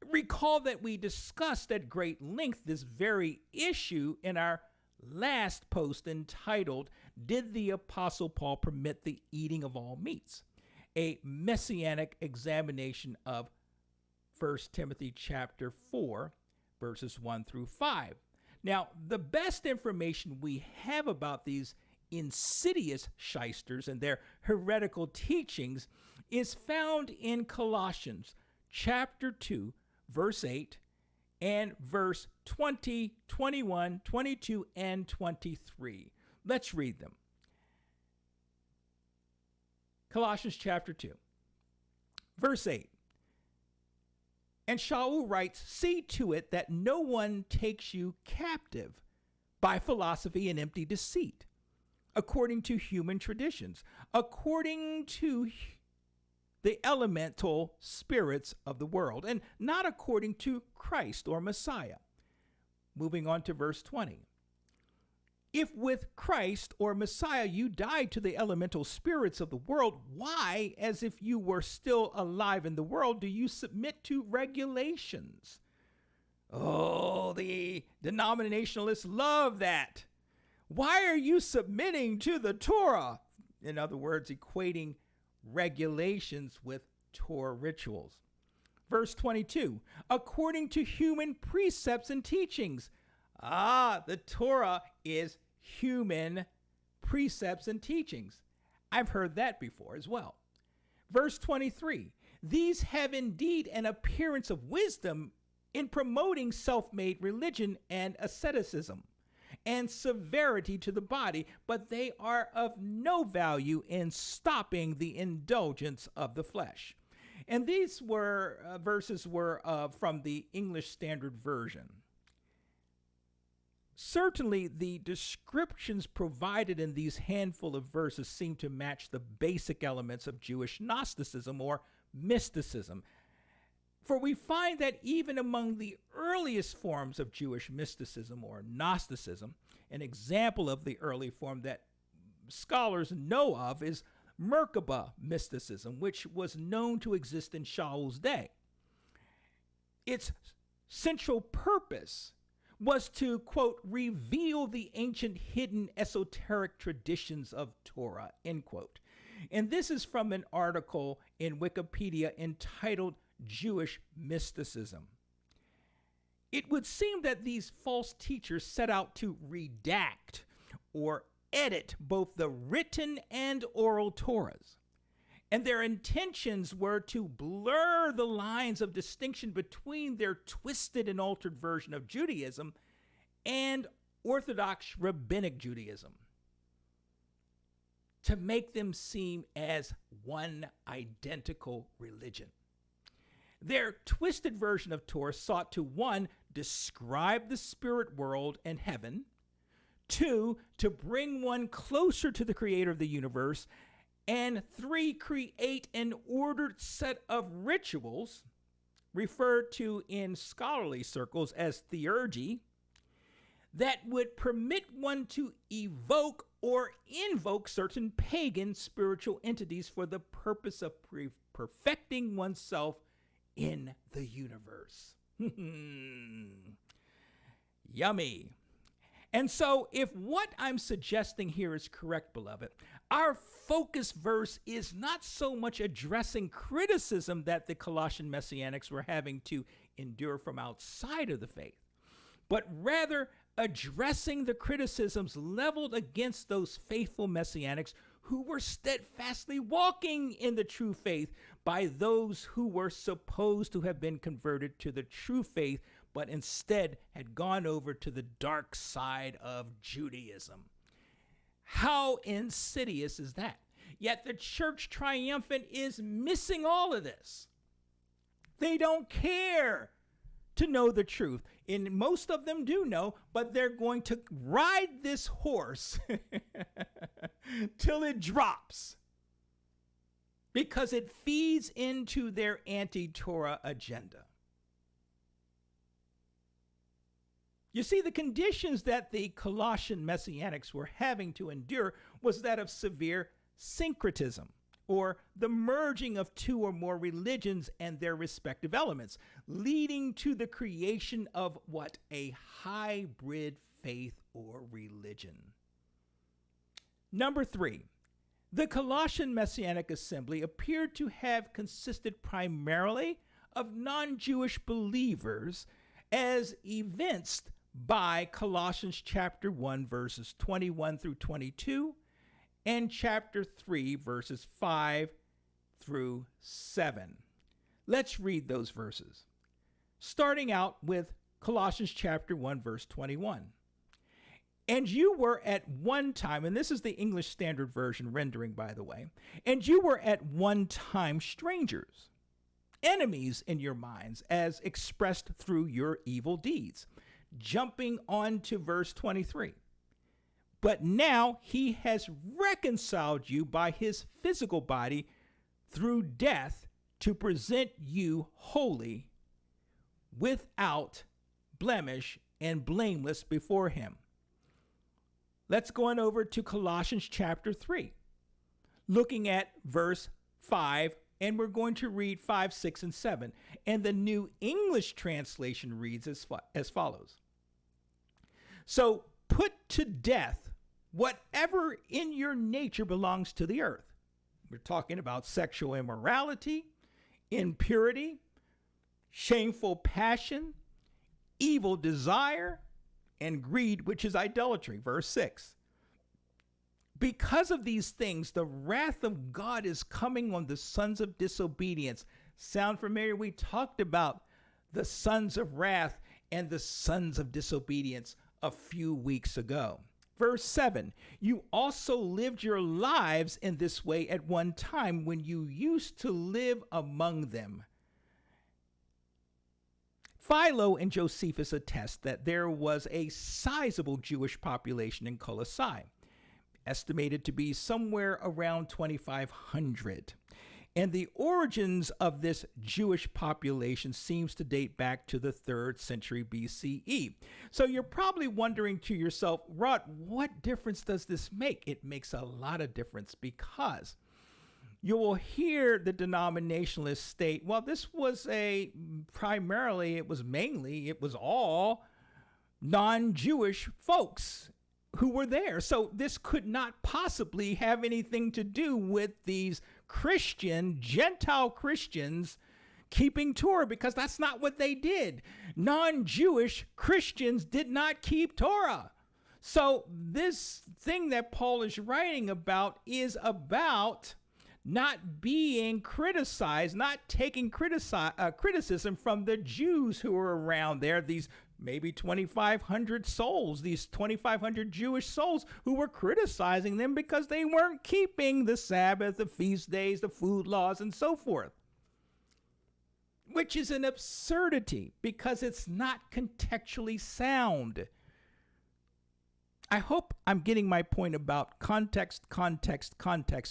Recall that we discussed at great length this very issue in our last post entitled, "Did the Apostle Paul Permit the Eating of All Meats?" A Messianic examination of 1 Timothy chapter 4, verses 1 through 5. Now, the best information we have about these insidious shysters and their heretical teachings is found in Colossians chapter 2, verse 8, and verse 20, 21, 22, and 23. Let's read them. Colossians chapter 2, verse 8. And Shaul writes, "See to it that no one takes you captive by philosophy and empty deceit, according to human traditions, according to the elemental spirits of the world, and not according to Christ or Messiah." Moving on to verse 20. "If with Christ or Messiah you died to the elemental spirits of the world, why, as if you were still alive in the world, do you submit to regulations?" Oh, the denominationalists love that. Why are you submitting to the Torah? In other words, equating regulations with Torah rituals. Verse 22, "According to human precepts and teachings." The Torah is human precepts and teachings. I've heard that before as well. Verse 23, "These have indeed an appearance of wisdom in promoting self-made religion and asceticism and severity to the body, but they are of no value in stopping the indulgence of the flesh." And these verses were from the English Standard Version. Certainly, the descriptions provided in these handful of verses seem to match the basic elements of Jewish Gnosticism or mysticism. For we find that even among the earliest forms of Jewish mysticism or Gnosticism, an example of the early form that scholars know of is Merkabah mysticism, which was known to exist in Shaul's day. Its central purpose was to, quote, "reveal the ancient hidden esoteric traditions of Torah," end quote. And this is from an article in Wikipedia entitled "Jewish Mysticism." It would seem that these false teachers set out to redact or edit both the written and oral Torahs. And their intentions were to blur the lines of distinction between their twisted and altered version of Judaism and Orthodox Rabbinic Judaism, to make them seem as one identical religion. Their twisted version of Torah sought to, 1, describe the spirit world and heaven, 2, to bring one closer to the creator of the universe, and 3, create an ordered set of rituals, referred to in scholarly circles as theurgy, that would permit one to evoke or invoke certain pagan spiritual entities for the purpose of perfecting oneself in the universe. Yummy. And so, if what I'm suggesting here is correct, beloved, our focus verse is not so much addressing criticism that the Colossian Messianics were having to endure from outside of the faith, but rather addressing the criticisms leveled against those faithful Messianics who were steadfastly walking in the true faith by those who were supposed to have been converted to the true faith, but instead had gone over to the dark side of Judaism. How insidious is that? Yet the church triumphant is missing all of this. They don't care to know the truth. And most of them do know, but they're going to ride this horse till it drops, because it feeds into their anti-Torah agenda. You see, the conditions that the Colossian Messianics were having to endure was that of severe syncretism, or the merging of two or more religions and their respective elements, leading to the creation of what? A hybrid faith or religion. Number 3, the Colossian Messianic Assembly appeared to have consisted primarily of non-Jewish believers, as evinced by Colossians chapter 1, verses 21 through 22, and chapter 3, verses 5 through 7. Let's read those verses, starting out with Colossians chapter 1, verse 21. And you were at one time, and this is the English Standard Version rendering, by the way, and you were at one time strangers, enemies in your minds, as expressed through your evil deeds. Jumping on to verse 23. But now he has reconciled you by his physical body through death to present you holy, without blemish, and blameless before him. Let's go on over to Colossians chapter 3, looking at verse 5, and we're going to read 5, 6, and 7. And the New English translation reads as follows. So put to death whatever in your nature belongs to the earth. We're talking about sexual immorality, impurity, shameful passion, evil desire, and greed, which is idolatry. Verse 6. Because of these things, the wrath of God is coming on the sons of disobedience. Sound familiar? We talked about the sons of wrath and the sons of disobedience a few weeks ago. Verse 7, you also lived your lives in this way at one time when you used to live among them. Philo and Josephus attest that there was a sizable Jewish population in Colossae, estimated to be somewhere around 2,500. And the origins of this Jewish population seems to date back to the 3rd century BCE. So you're probably wondering to yourself, Rod, what difference does this make? It makes a lot of difference, because you will hear the denominationalists state, well, this was it was all non-Jewish folks who were there. So this could not possibly have anything to do with these Gentile Christians keeping Torah, because that's not what they did. Non-Jewish Christians did not keep Torah. So this thing that Paul is writing about is about not being criticized, not taking criticism from the Jews who were around there, these maybe 2,500 souls, these 2,500 Jewish souls who were criticizing them because they weren't keeping the Sabbath, the feast days, the food laws, and so forth. Which is an absurdity, because it's not contextually sound. I hope I'm getting my point about context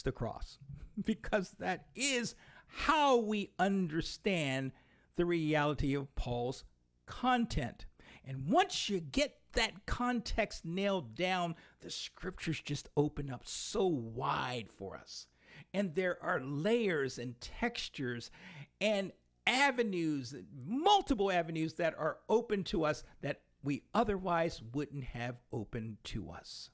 across, because that is how we understand the reality of Paul's content. And once you get that context nailed down, the scriptures just open up so wide for us. And there are layers and textures and avenues, multiple avenues that are open to us that we otherwise wouldn't have open to us.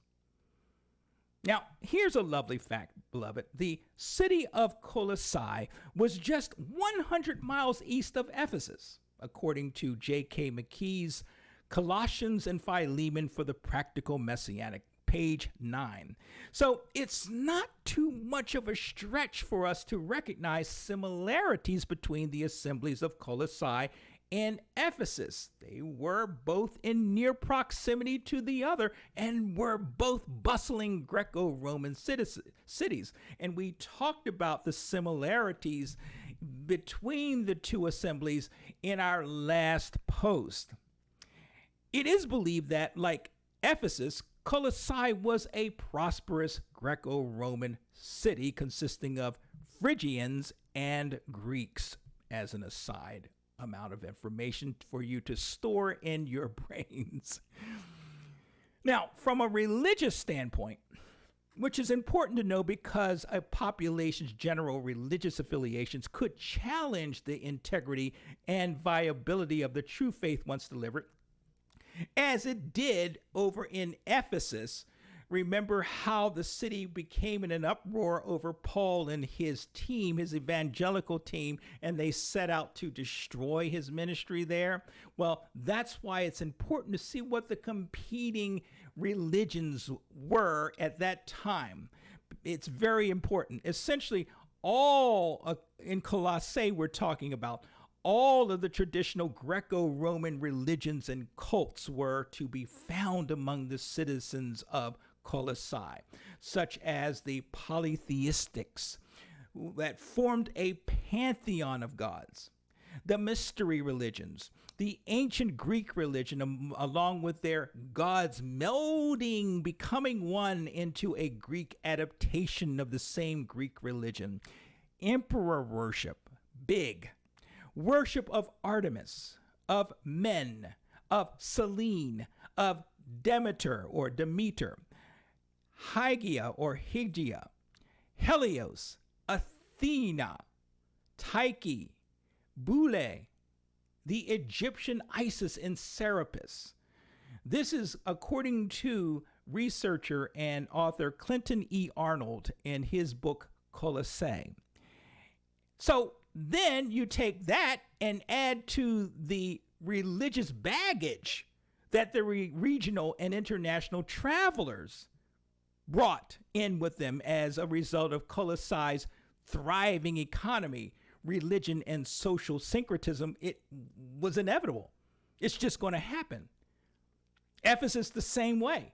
Now, here's a lovely fact, beloved. The city of Colossae was just 100 miles east of Ephesus, according to J.K. McKee's Colossians and Philemon for the practical Messianic, page 9. So it's not too much of a stretch for us to recognize similarities between the assemblies of Colossae and Ephesus. They were both in near proximity to the other and were both bustling Greco-Roman cities. And we talked about the similarities between the two assemblies in our last post. It is believed that, like Ephesus, Colossae was a prosperous Greco-Roman city consisting of Phrygians and Greeks. As an aside amount of information for you to store in your brains. Now, from a religious standpoint, which is important to know because a population's general religious affiliations could challenge the integrity and viability of the true faith once delivered, as it did over in Ephesus. Remember how the city became in an uproar over Paul and his team, his evangelical team, and they set out to destroy his ministry there? Well, that's why it's important to see what the competing religions were at that time. It's very important. Essentially, all in Colossae we're talking about, all of the traditional Greco-Roman religions and cults were to be found among the citizens of Colossae, such as the polytheistics that formed a pantheon of gods, the mystery religions, the ancient Greek religion, along with their gods melding, becoming one into a Greek adaptation of the same Greek religion, emperor worship, big, worship of Artemis, of Men, of Selene, of Demeter or Demeter, Hygia or Hygia, Helios, Athena, Tyche, Boule, the Egyptian Isis and Serapis. This is according to researcher and author Clinton E. Arnold in his book Colossae. So then you take that and add to the religious baggage that the regional and international travelers brought in with them as a result of Colossai's thriving economy, religion, and social syncretism. It was inevitable. It's just going to happen. Ephesus the same way.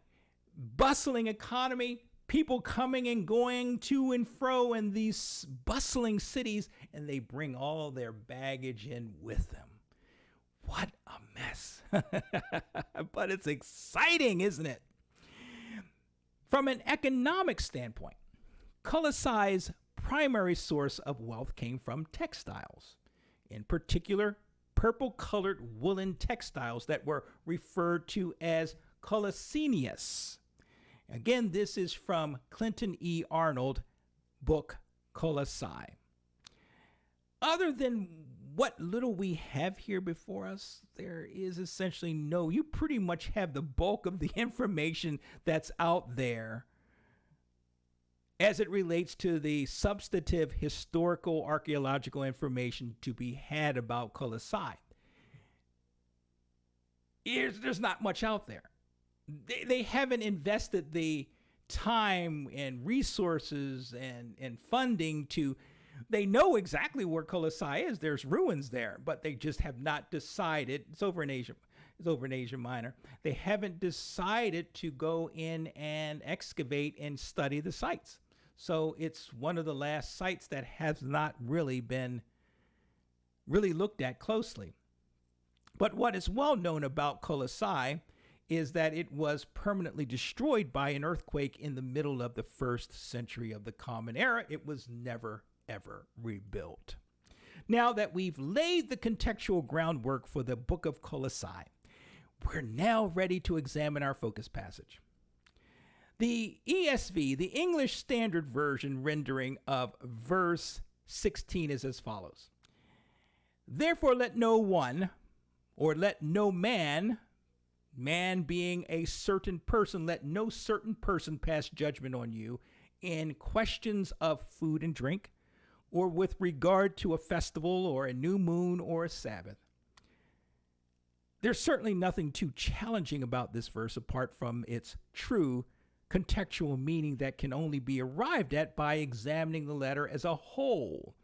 Bustling economy, people coming and going to and fro in these bustling cities, and they bring all their baggage in with them. What a mess. But it's exciting, isn't it? From an economic standpoint, Colossai's primary source of wealth came from textiles, in particular, purple-colored woolen textiles that were referred to as Colossinius. Again, this is from Clinton E. Arnold, book Colossae. Other than what little we have here before us, there is essentially you pretty much have the bulk of the information that's out there as it relates to the substantive historical archaeological information to be had about Colossae. There's not much out there. They haven't invested the time and resources and funding to. They know exactly where Colossae is. There's ruins there, but they just have not decided. It's over in Asia. It's over in Asia Minor. They haven't decided to go in and excavate and study the sites. So it's one of the last sites that has not really been looked at closely. But what is well known about Colossae is that it was permanently destroyed by an earthquake in the middle of the 1st century of the Common Era. It was never, ever rebuilt. Now that we've laid the contextual groundwork for the book of Colossae, we're now ready to examine our focus passage. The ESV, the English Standard Version rendering of verse 16 is as follows. Therefore let no one, or let no man being a certain person, let no certain person pass judgment on you in questions of food and drink, or with regard to a festival or a new moon or a Sabbath. There's certainly nothing too challenging about this verse apart from its true contextual meaning that can only be arrived at by examining the letter as a whole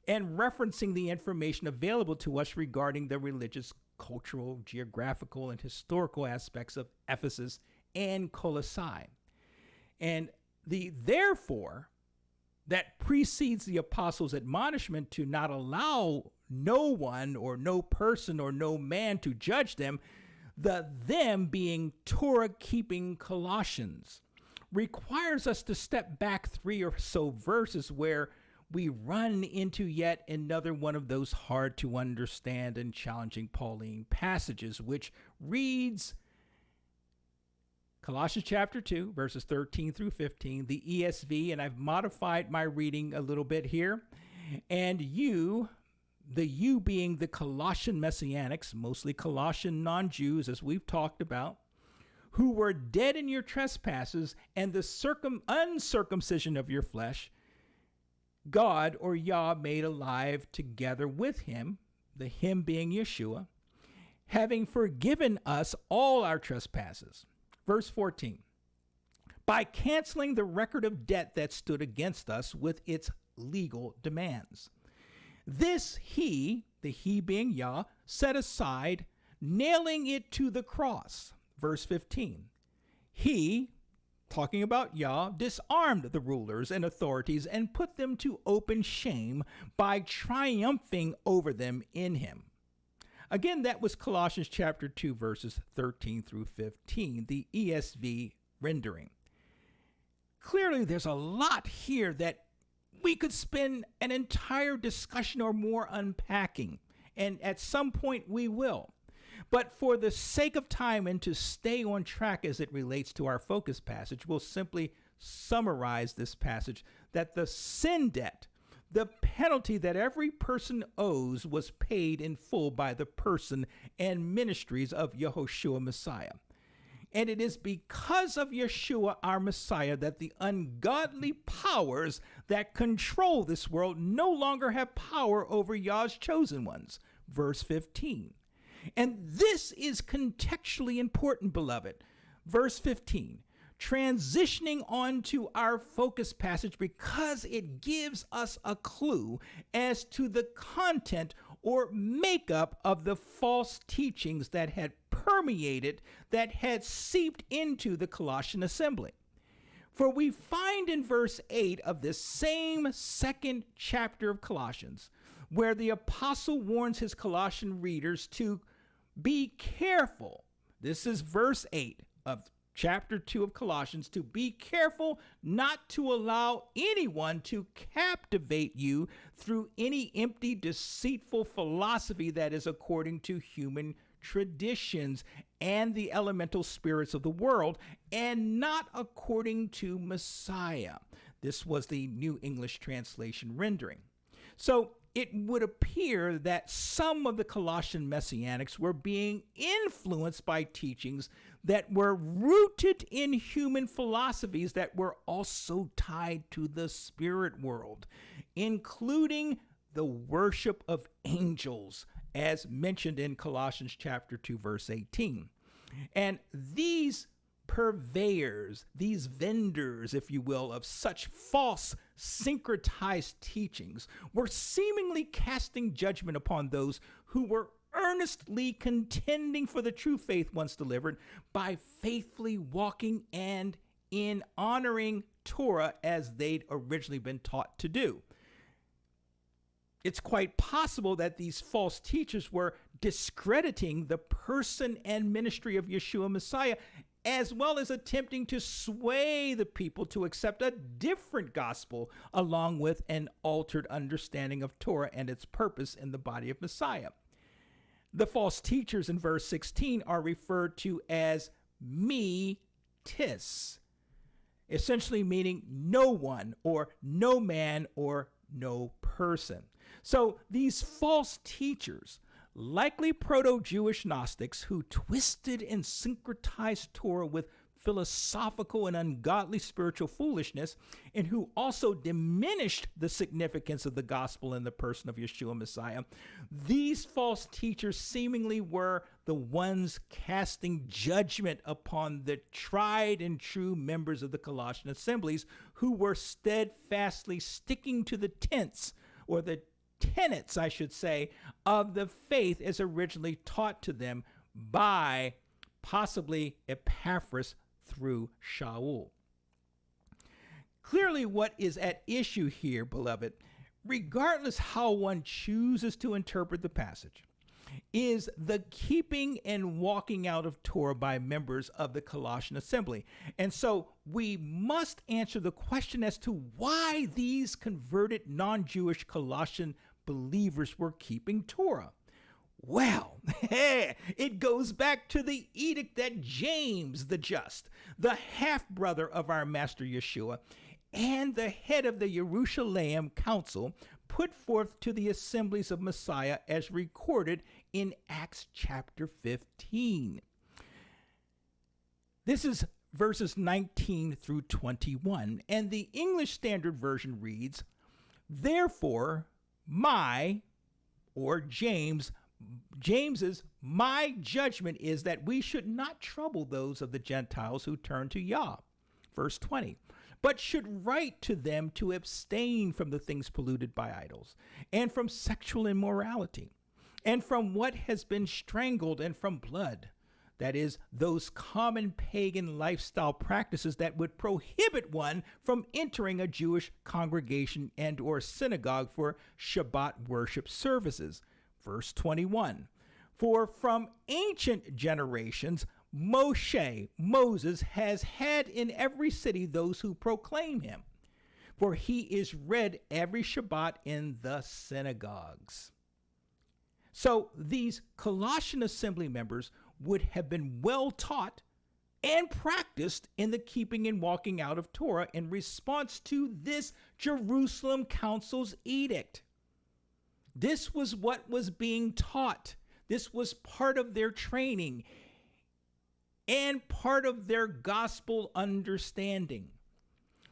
and referencing the information available to us regarding the religious, cultural, geographical, and historical aspects of Ephesus and Colossae. And the therefore that precedes the apostles' admonishment to not allow no one or no person or no man to judge them, the them being Torah-keeping Colossians, requires us to step back 3 or so verses where we run into yet another one of those hard to understand and challenging Pauline passages, which reads Colossians chapter 2, verses 13 through 15, the ESV, and I've modified my reading a little bit here. And you, the you being the Colossian Messianics, mostly Colossian non-Jews, as we've talked about, who were dead in your trespasses and the uncircumcision of your flesh, God or Yah made alive together with him, the him being Yeshua, having forgiven us all our trespasses. Verse 14, by canceling the record of debt that stood against us with its legal demands. This he, the he being Yah, set aside, nailing it to the cross. Verse 15, he, talking about Yah, disarmed the rulers and authorities and put them to open shame by triumphing over them in him. Again, that was Colossians chapter 2, verses 13 through 15, the ESV rendering. Clearly, there's a lot here that we could spend an entire discussion or more unpacking, and at some point we will. But for the sake of time and to stay on track as it relates to our focus passage, we'll simply summarize this passage that the sin debt, the penalty that every person owes, was paid in full by the person and ministries of Yehoshua Messiah. And it is because of Yeshua, our Messiah, that the ungodly powers that control this world no longer have power over Yah's chosen ones. Verse 15. And this is contextually important, beloved. Verse 15, transitioning on to our focus passage because it gives us a clue as to the content or makeup of the false teachings that had permeated, that had seeped into the Colossian assembly. For we find in verse 8 of this same second chapter of Colossians, where the apostle warns his Colossian readers to be careful. This is verse 8 of chapter 2 of Colossians, to be careful not to allow anyone to captivate you through any empty, deceitful philosophy that is according to human traditions and the elemental spirits of the world, and not according to Messiah. This was the New English Translation rendering. So it would appear that some of the Colossian Messianics were being influenced by teachings that were rooted in human philosophies that were also tied to the spirit world, including the worship of angels, as mentioned in Colossians chapter 2, verse 18. And these purveyors, these vendors, if you will, of such false syncretized teachings were seemingly casting judgment upon those who were earnestly contending for the true faith once delivered by faithfully walking and in honoring Torah as they'd originally been taught to do. It's quite possible that these false teachers were discrediting the person and ministry of Yeshua Messiah, as well as attempting to sway the people to accept a different gospel along with an altered understanding of Torah and its purpose in the body of Messiah. The false teachers in verse 16 are referred to as me-tis, essentially meaning no one or no man or no person. So these false teachers, likely proto-Jewish Gnostics who twisted and syncretized Torah with philosophical and ungodly spiritual foolishness, and who also diminished the significance of the gospel in the person of Yeshua Messiah, these false teachers seemingly were the ones casting judgment upon the tried and true members of the Colossian assemblies, who were steadfastly sticking to the tenets, I should say, of the faith as originally taught to them by possibly Epaphras through Shaul. Clearly, what is at issue here, beloved, regardless how one chooses to interpret the passage, is the keeping and walking out of Torah by members of the Colossian assembly. And so we must answer the question as to why these converted non-Jewish Colossian believers were keeping Torah. Well, it goes back to the edict that James the Just, the half-brother of our Master Yeshua, and the head of the Jerusalem Council, put forth to the assemblies of Messiah as recorded in Acts chapter 15. This is verses 19 through 21, and the English Standard Version reads, "Therefore, James's my judgment is that we should not trouble those of the Gentiles who turn to Yah." Verse 20. "But should write to them to abstain from the things polluted by idols, and from sexual immorality, and from what has been strangled, and from blood." That is, those common pagan lifestyle practices that would prohibit one from entering a Jewish congregation and or synagogue for Shabbat worship services. Verse 21. "For from ancient generations, Moses has had in every city those who proclaim him, for he is read every Shabbat in the synagogues." So these Colossian assembly members would have been well taught and practiced in the keeping and walking out of Torah in response to this Jerusalem Council's edict. This was what was being taught. This was part of their training and part of their gospel understanding.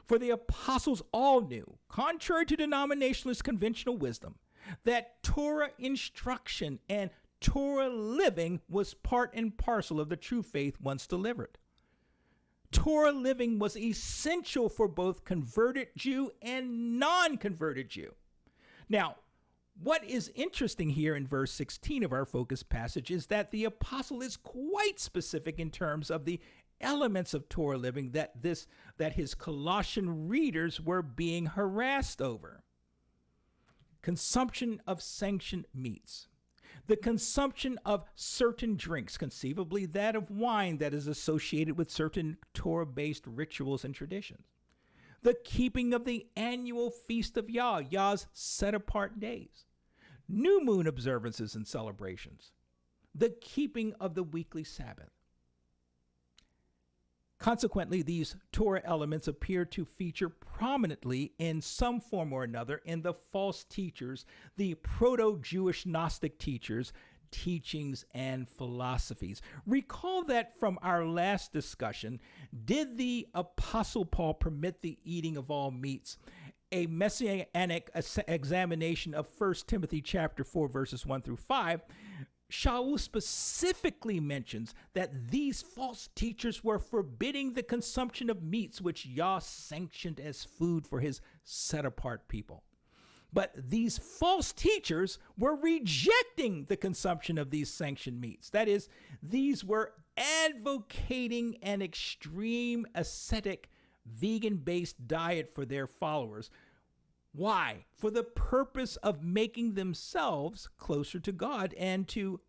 For the apostles all knew, contrary to denominationalist conventional wisdom, that Torah instruction and Torah living was part and parcel of the true faith once delivered. Torah living was essential for both converted Jew and non-converted Jew. Now, what is interesting here in verse 16 of our focus passage is that the apostle is quite specific in terms of the elements of Torah living that his Colossian readers were being harassed over. Consumption of sanctioned meats, the consumption of certain drinks, conceivably that of wine that is associated with certain Torah-based rituals and traditions, the keeping of the annual feast of Yah's set-apart days, new moon observances and celebrations, the keeping of the weekly Sabbath. Consequently, these Torah elements appear to feature prominently in some form or another in the false teachers, the proto-Jewish Gnostic teachers, teachings and philosophies. Recall that from our last discussion, did the Apostle Paul permit the eating of all meats? A Messianic examination of 1 Timothy chapter 4, verses 1 through 5, Shaul specifically mentions that these false teachers were forbidding the consumption of meats which Yah sanctioned as food for his set-apart people. But these false teachers were rejecting the consumption of these sanctioned meats. That is, these were advocating an extreme ascetic, vegan-based diet for their followers. Why? For the purpose of making themselves closer to God and to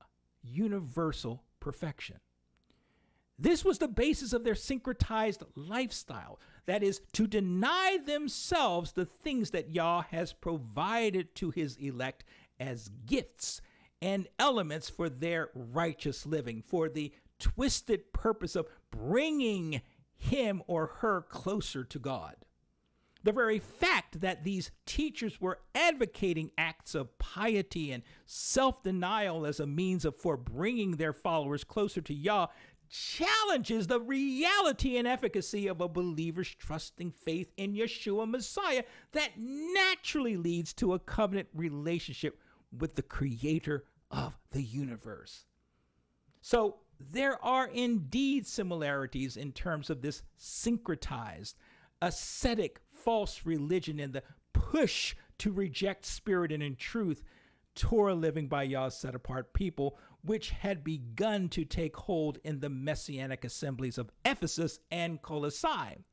universal perfection. This was the basis of their syncretized lifestyle. That is, to deny themselves the things that Yah has provided to his elect as gifts and elements for their righteous living, for the twisted purpose of bringing him or her closer to God. The very fact that these teachers were advocating acts of piety and self-denial as a means for bringing their followers closer to Yah challenges the reality and efficacy of a believer's trusting faith in Yeshua Messiah that naturally leads to a covenant relationship with the creator of the universe. So there are indeed similarities in terms of this syncretized, ascetic, false religion and the push to reject spirit and in truth, Torah living by Yah's set-apart people, which had begun to take hold in the Messianic assemblies of Ephesus and Colossae.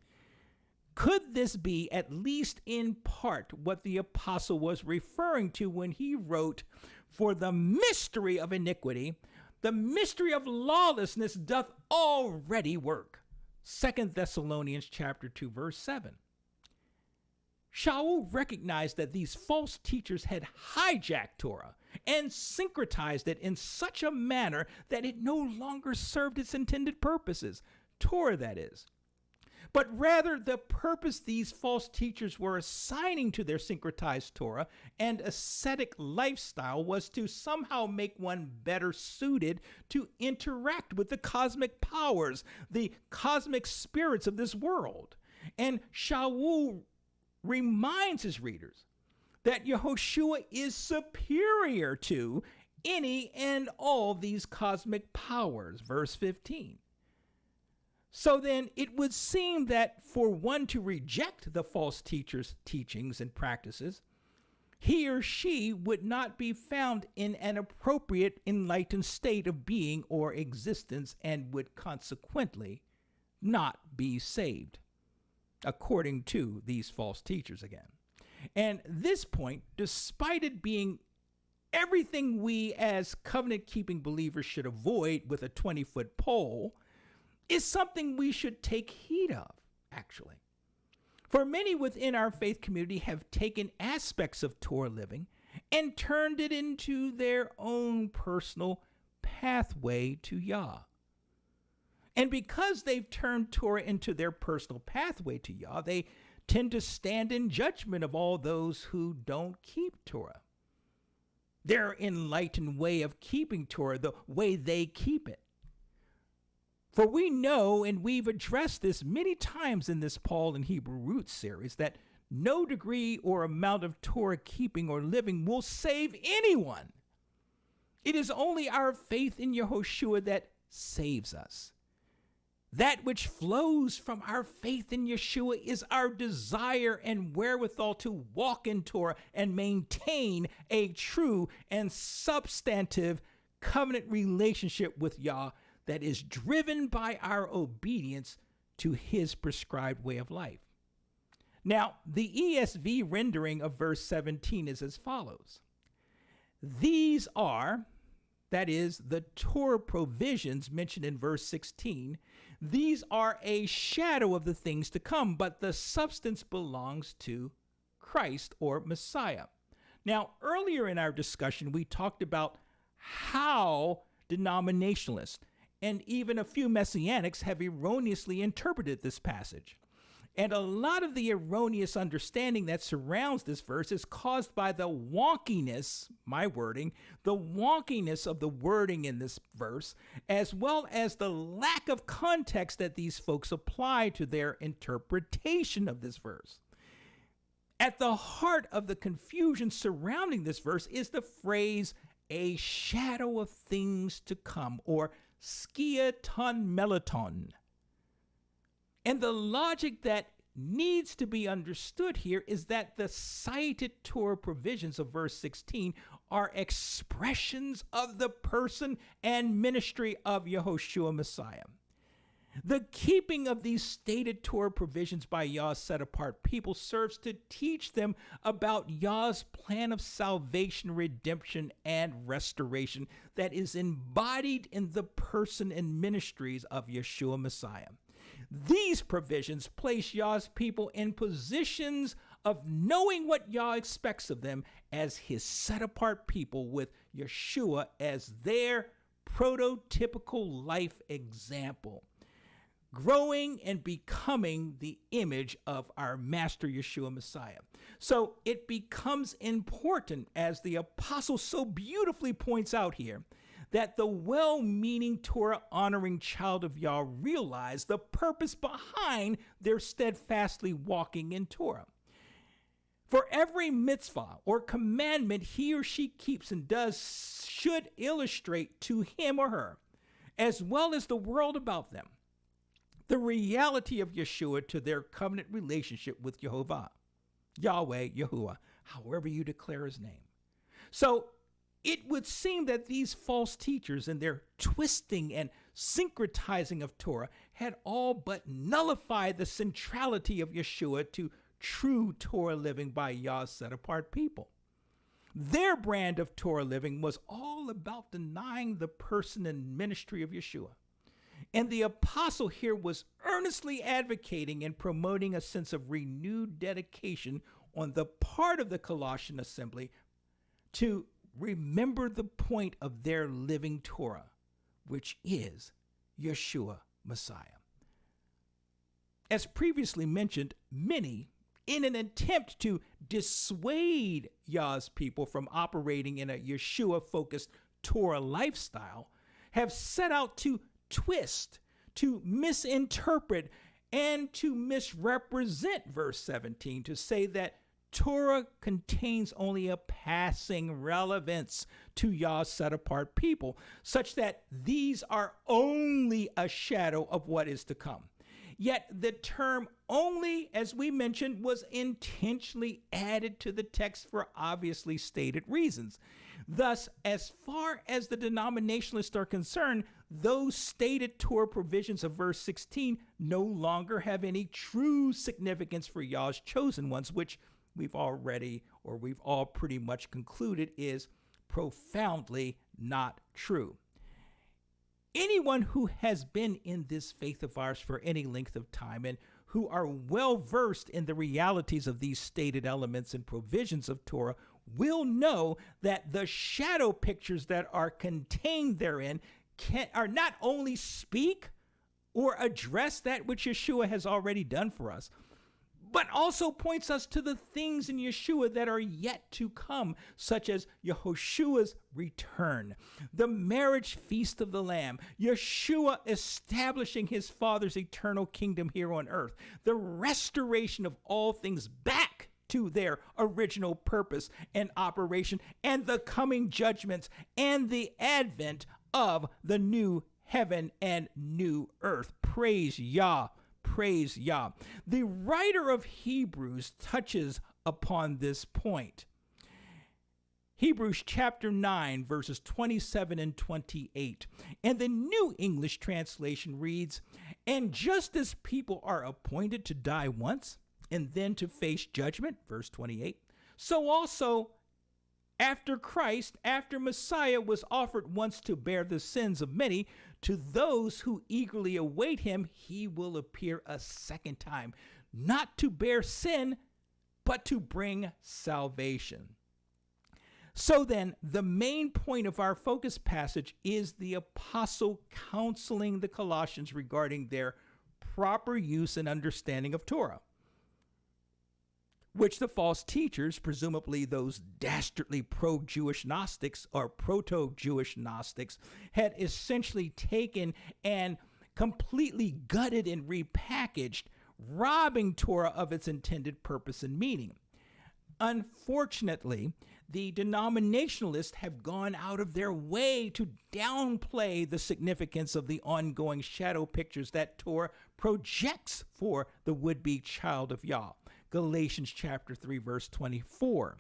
Could this be, at least in part, what the apostle was referring to when he wrote, "For the mystery of iniquity, the mystery of lawlessness doth already work." 2 Thessalonians chapter 2, verse 7. Shaul recognized that these false teachers had hijacked Torah and syncretized it in such a manner that it no longer served its intended purposes, Torah that is. But rather the purpose these false teachers were assigning to their syncretized Torah and ascetic lifestyle was to somehow make one better suited to interact with the cosmic powers, the cosmic spirits of this world. And Shaul reminds his readers that Yehoshua is superior to any and all these cosmic powers, verse 15. So then it would seem that for one to reject the false teacher's teachings and practices, he or she would not be found in an appropriate enlightened state of being or existence and would consequently not be saved, according to these false teachers again. And this point, despite it being everything we as covenant-keeping believers should avoid with a 20-foot pole, is something we should take heed of, actually. For many within our faith community have taken aspects of Torah living and turned it into their own personal pathway to Yah. And because they've turned Torah into their personal pathway to Yah, they tend to stand in judgment of all those who don't keep Torah. Their enlightened way of keeping Torah, the way they keep it. For we know, and we've addressed this many times in this Paul and Hebrew Roots series, that no degree or amount of Torah keeping or living will save anyone. It is only our faith in Yehoshua that saves us. That which flows from our faith in Yeshua is our desire and wherewithal to walk in Torah and maintain a true and substantive covenant relationship with Yah that is driven by our obedience to his prescribed way of life. Now, the ESV rendering of verse 17 is as follows. These are, that is, the Torah provisions mentioned in verse 16, these are a shadow of the things to come, but the substance belongs to Christ or Messiah. Now, earlier in our discussion, we talked about how denominationalists and even a few Messianics have erroneously interpreted this passage. And a lot of the erroneous understanding that surrounds this verse is caused by the wonkiness, my wording, the wonkiness of the wording in this verse, as well as the lack of context that these folks apply to their interpretation of this verse. At the heart of the confusion surrounding this verse is the phrase, a shadow of things to come, or skia ton melaton. And the logic that needs to be understood here is that the cited Torah provisions of verse 16 are expressions of the person and ministry of Yehoshua Messiah. The keeping of these stated Torah provisions by Yah's set-apart people serves to teach them about Yah's plan of salvation, redemption, and restoration that is embodied in the person and ministries of Yeshua Messiah. These provisions place Yah's people in positions of knowing what Yah expects of them as his set-apart people, with Yeshua as their prototypical life example, growing and becoming the image of our Master Yeshua Messiah. So it becomes important, as the apostle so beautifully points out here, that the well-meaning Torah-honoring child of Yah realized the purpose behind their steadfastly walking in Torah. For every mitzvah or commandment he or she keeps and does should illustrate to him or her, as well as the world about them, the reality of Yeshua to their covenant relationship with Jehovah, Yahweh, Yahuwah, however you declare his name. So it would seem that these false teachers and their twisting and syncretizing of Torah had all but nullified the centrality of Yeshua to true Torah living by Yah's set-apart people. Their brand of Torah living was all about denying the person and ministry of Yeshua. And the apostle here was earnestly advocating and promoting a sense of renewed dedication on the part of the Colossian assembly to remember the point of their living Torah, which is Yeshua Messiah. As previously mentioned, many, in an attempt to dissuade Yah's people from operating in a Yeshua-focused Torah lifestyle, have set out to twist, to misinterpret, and to misrepresent verse 17 to say that Torah contains only a passing relevance to Yah's set-apart people, such that these are only a shadow of what is to come. Yet the term only, as we mentioned, was intentionally added to the text for obviously stated reasons. Thus, as far as the denominationalists are concerned, those stated Torah provisions of verse 16 no longer have any true significance for Yah's chosen ones, which we've all pretty much concluded is profoundly not true. Anyone who has been in this faith of ours for any length of time and who are well versed in the realities of these stated elements and provisions of Torah will know that the shadow pictures that are contained therein are not only speak or address that which Yeshua has already done for us, but also points us to the things in Yeshua that are yet to come, such as Yehoshua's return, the marriage feast of the Lamb, Yeshua establishing his Father's eternal kingdom here on earth, the restoration of all things back to their original purpose and operation, and the coming judgments and the advent of the new heaven and new earth. Praise Yah. Praise Yah. The writer of Hebrews touches upon this point. Hebrews chapter 9, verses 27 and 28. And the New English translation reads, "And just as people are appointed to die once and then to face judgment," verse 28, "so also after Christ, after Messiah was offered once to bear the sins of many, to those who eagerly await him, he will appear a second time, not to bear sin, but to bring salvation." So then, the main point of our focus passage is the apostle counseling the Colossians regarding their proper use and understanding of Torah, which the false teachers, presumably those dastardly pro-Jewish Gnostics or proto-Jewish Gnostics, had essentially taken and completely gutted and repackaged, robbing Torah of its intended purpose and meaning. Unfortunately, the denominationalists have gone out of their way to downplay the significance of the ongoing shadow pictures that Torah projects for the would-be child of Yah. Galatians chapter 3, verse 24.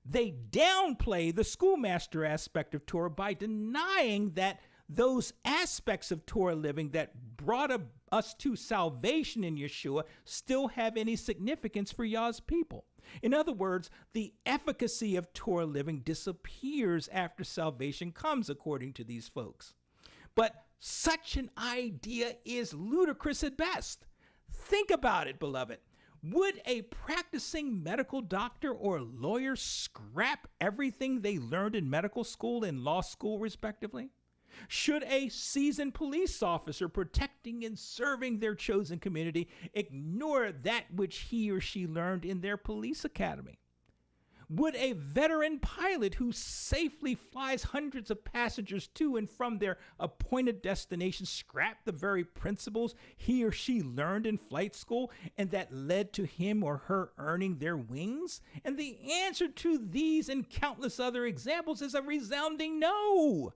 They downplay the schoolmaster aspect of Torah by denying that those aspects of Torah living that brought us to salvation in Yeshua still have any significance for Yah's people. In other words, the efficacy of Torah living disappears after salvation comes, according to these folks. But such an idea is ludicrous at best. Think about it, beloved. Would a practicing medical doctor or lawyer scrap everything they learned in medical school and law school, respectively? Should a seasoned police officer protecting and serving their chosen community ignore that which he or she learned in their police academy? Would a veteran pilot who safely flies hundreds of passengers to and from their appointed destination scrap the very principles he or she learned in flight school and that led to him or her earning their wings? And the answer to these and countless other examples is a resounding no.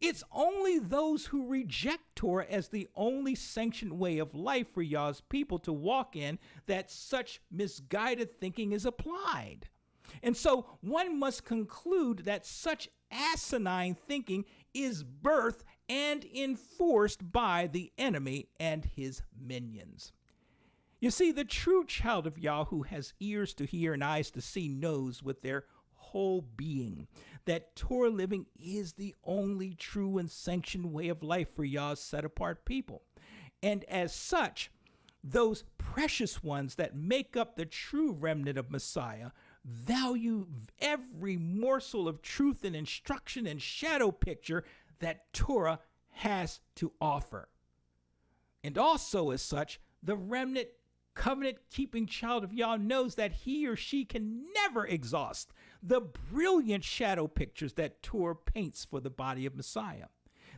It's only those who reject Torah as the only sanctioned way of life for Yah's people to walk in that such misguided thinking is applied. And so one must conclude that such asinine thinking is birthed and enforced by the enemy and his minions. You see, the true child of Yah who has ears to hear and eyes to see knows with their whole being that Torah living is the only true and sanctioned way of life for Yah's set-apart people. And as such, those precious ones that make up the true remnant of Messiah value every morsel of truth and instruction and shadow picture that Torah has to offer. And also as such, the remnant covenant-keeping child of Yah knows that he or she can never exhaust the brilliant shadow pictures that Torah paints for the body of Messiah.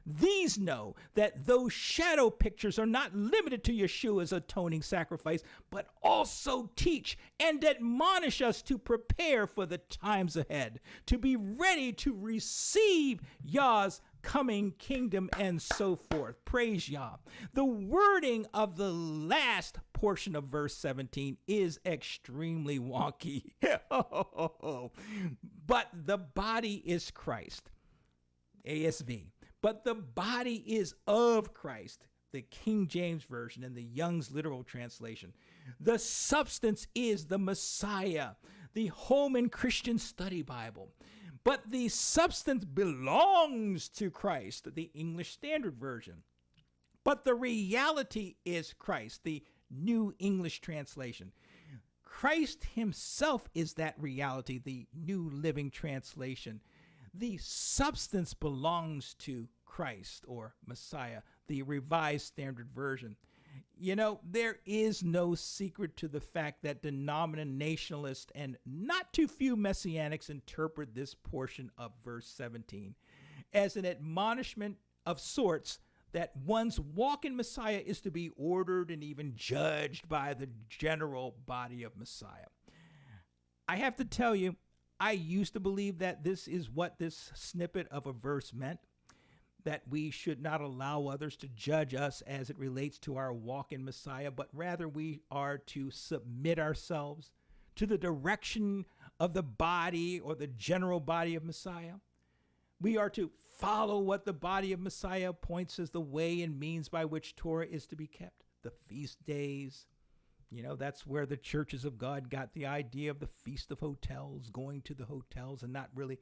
These know that those shadow pictures are not limited to Yeshua's atoning sacrifice, but also teach and admonish us to prepare for the times ahead, to be ready to receive Yah's coming kingdom and so forth. Praise Yah. The wording of the last portion of verse 17 is extremely wonky. But the body is Christ. ASV. But the body is of Christ, the King James Version and the Young's literal translation. The substance is the Messiah, the Holman Christian Study Bible. But the substance belongs to Christ, the English Standard Version. But the reality is Christ, the New English Translation. Christ himself is that reality, the New Living Translation. The substance belongs to Christ or Messiah, the Revised Standard Version. You know, there is no secret to the fact that denominationalists and not too few Messianics interpret this portion of verse 17 as an admonishment of sorts that one's walk in Messiah is to be ordered and even judged by the general body of Messiah. I have to tell you, I used to believe that this is what this snippet of a verse meant, that we should not allow others to judge us as it relates to our walk in Messiah, but rather we are to submit ourselves to the direction of the body or the general body of Messiah. We are to follow what the body of Messiah points as the way and means by which Torah is to be kept. The feast days, you know, that's where the churches of God got the idea of the Feast of Hotels, going to the hotels and not really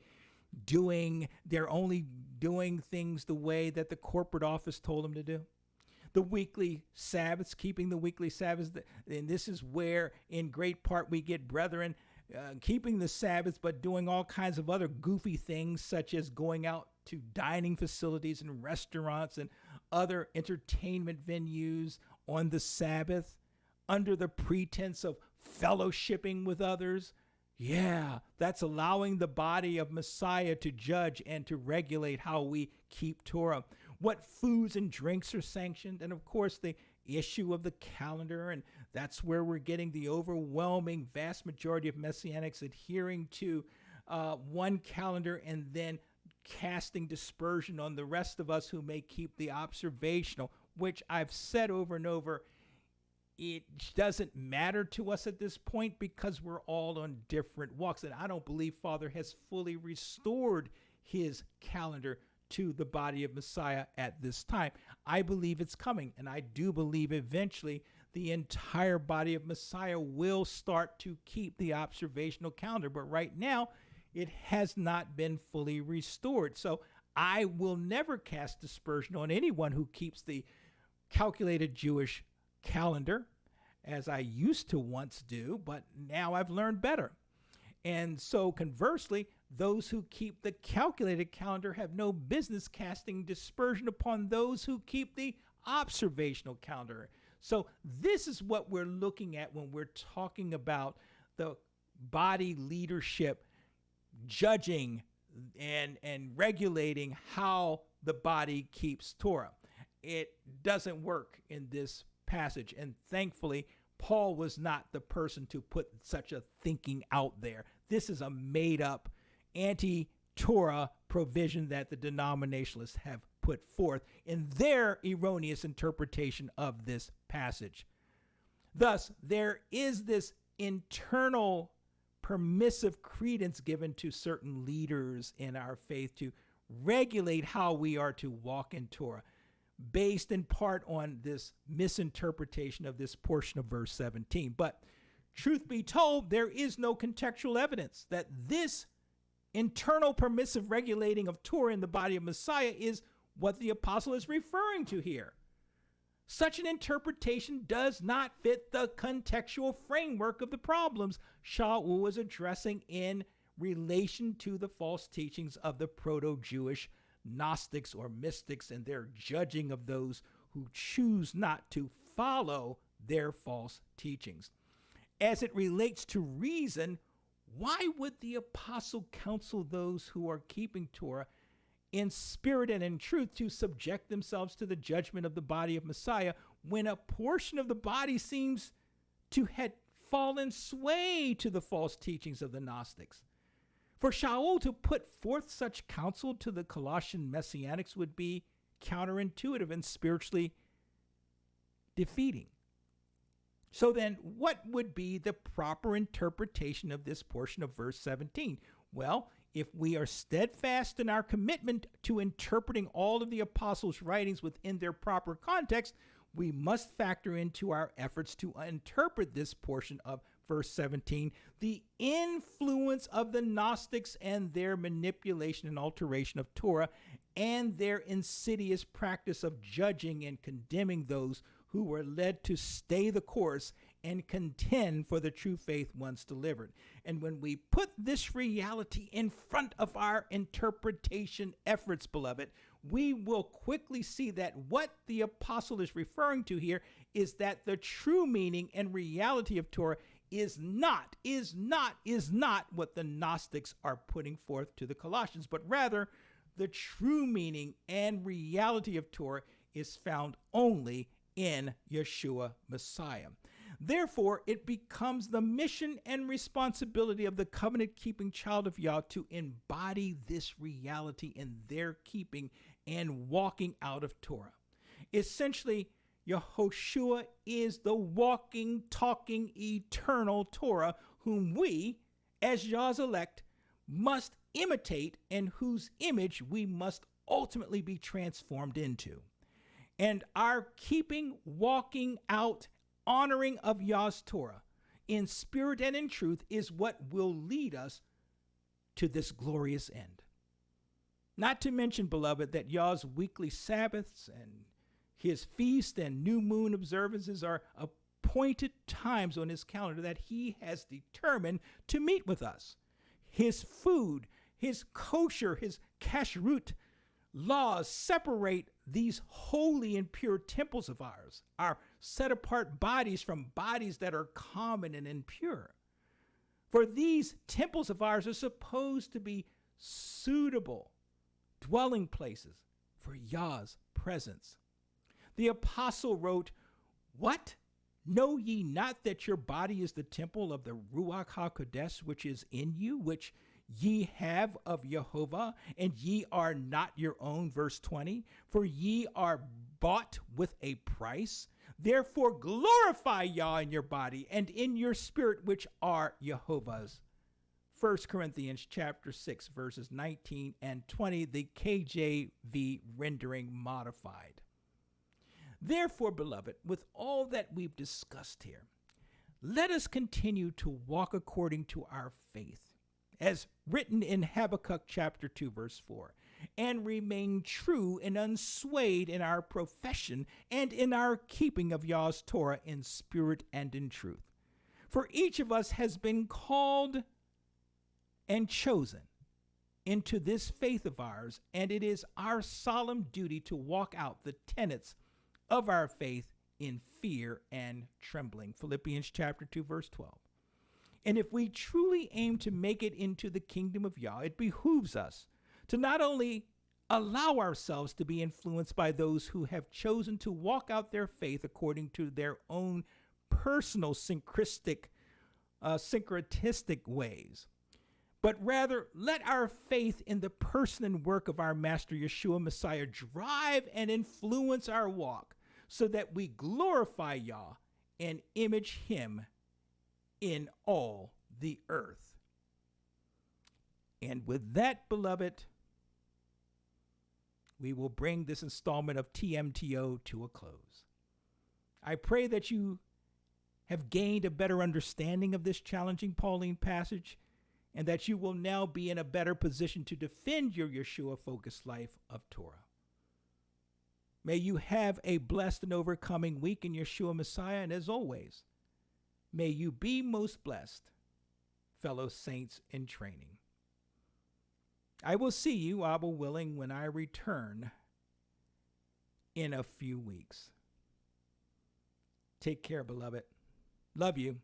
they're only doing things the way that the corporate office told them to do. The weekly Sabbaths, keeping the weekly Sabbaths, and this is where in great part we get brethren keeping the Sabbaths, but doing all kinds of other goofy things, such as going out to dining facilities and restaurants and other entertainment venues on the Sabbath under the pretense of fellowshipping with others. Yeah, that's allowing the body of Messiah to judge and to regulate how we keep Torah, what foods and drinks are sanctioned, and of course the issue of the calendar. And that's where we're getting the overwhelming vast majority of Messianics adhering to one calendar and then casting dispersion on the rest of us who may keep the observational, which I've said over and over, it doesn't matter to us at this point because we're all on different walks. And I don't believe Father has fully restored his calendar to the body of Messiah at this time. I believe it's coming, and I do believe eventually the entire body of Messiah will start to keep the observational calendar. But right now, it has not been fully restored. So I will never cast dispersion on anyone who keeps the calculated Jewish calendar, as I used to once do, but now I've learned better. And so conversely, those who keep the calculated calendar have no business casting dispersion upon those who keep the observational calendar. So this is what we're looking at when we're talking about the body leadership judging and regulating how the body keeps Torah. It doesn't work in this passage. And thankfully, Paul was not the person to put such a thinking out there. This is a made up anti-Torah provision that the denominationalists have put forth in their erroneous interpretation of this passage. Thus, there is this internal permissive credence given to certain leaders in our faith to regulate how we are to walk in Torah, based in part on this misinterpretation of this portion of verse 17. But truth be told, there is no contextual evidence that this internal permissive regulating of Torah in the body of Messiah is what the apostle is referring to here. Such an interpretation does not fit the contextual framework of the problems Shaul was addressing in relation to the false teachings of the proto-Jewish Gnostics or mystics and their judging of those who choose not to follow their false teachings. As it relates to reason, why would the apostle counsel those who are keeping Torah in spirit and in truth to subject themselves to the judgment of the body of Messiah when a portion of the body seems to have fallen sway to the false teachings of the Gnostics? For Shaul to put forth such counsel to the Colossian Messianics would be counterintuitive and spiritually defeating. So then, what would be the proper interpretation of this portion of verse 17? Well, if we are steadfast in our commitment to interpreting all of the apostles' writings within their proper context, we must factor into our efforts to interpret this portion of verse 17, the influence of the Gnostics and their manipulation and alteration of Torah, and their insidious practice of judging and condemning those who were led to stay the course and contend for the true faith once delivered. And when we put this reality in front of our interpretation efforts, beloved, we will quickly see that what the apostle is referring to here is that the true meaning and reality of Torah is not what the Gnostics are putting forth to the Colossians, but rather the true meaning and reality of Torah is found only in Yeshua Messiah. Therefore, it becomes the mission and responsibility of the covenant-keeping child of Yah to embody this reality in their keeping and walking out of Torah. Essentially, Yehoshua is the walking, talking, eternal Torah whom we, as Yah's elect, must imitate and whose image we must ultimately be transformed into. And our keeping, walking out, honoring of Yah's Torah in spirit and in truth is what will lead us to this glorious end. Not to mention, beloved, that Yah's weekly Sabbaths and his feast and new moon observances are appointed times on his calendar that he has determined to meet with us. His food, his kosher, his kashrut laws separate these holy and pure temples of ours, our set-apart bodies, from bodies that are common and impure. For these temples of ours are supposed to be suitable dwelling places for Yah's presence. The apostle wrote, "What? Know ye not that your body is the temple of the Ruach HaKodesh, which is in you, which ye have of Yehovah, and ye are not your own," verse 20, "for ye are bought with a price. Therefore glorify Yah in your body and in your spirit, which are Yehovah's." 1 Corinthians chapter 6, verses 19 and 20, the KJV rendering modified. Therefore, beloved, with all that we've discussed here, let us continue to walk according to our faith, as written in Habakkuk chapter 2, verse 4, and remain true and unswayed in our profession and in our keeping of Yah's Torah in spirit and in truth. For each of us has been called and chosen into this faith of ours, and it is our solemn duty to walk out the tenets of our faith in fear and trembling. Philippians chapter 2, verse 12. And if we truly aim to make it into the kingdom of Yah, it behooves us to not only allow ourselves to be influenced by those who have chosen to walk out their faith according to their own personal syncretistic ways, but rather let our faith in the person and work of our Master Yeshua Messiah drive and influence our walk so that we glorify Yah and image him in all the earth. And with that, beloved, we will bring this installment of TMTO to a close. I pray that you have gained a better understanding of this challenging Pauline passage and that you will now be in a better position to defend your Yeshua-focused life of Torah. May you have a blessed and overcoming week in Yeshua Messiah, and as always, may you be most blessed, fellow saints in training. I will see you, Abba willing, when I return in a few weeks. Take care, beloved. Love you.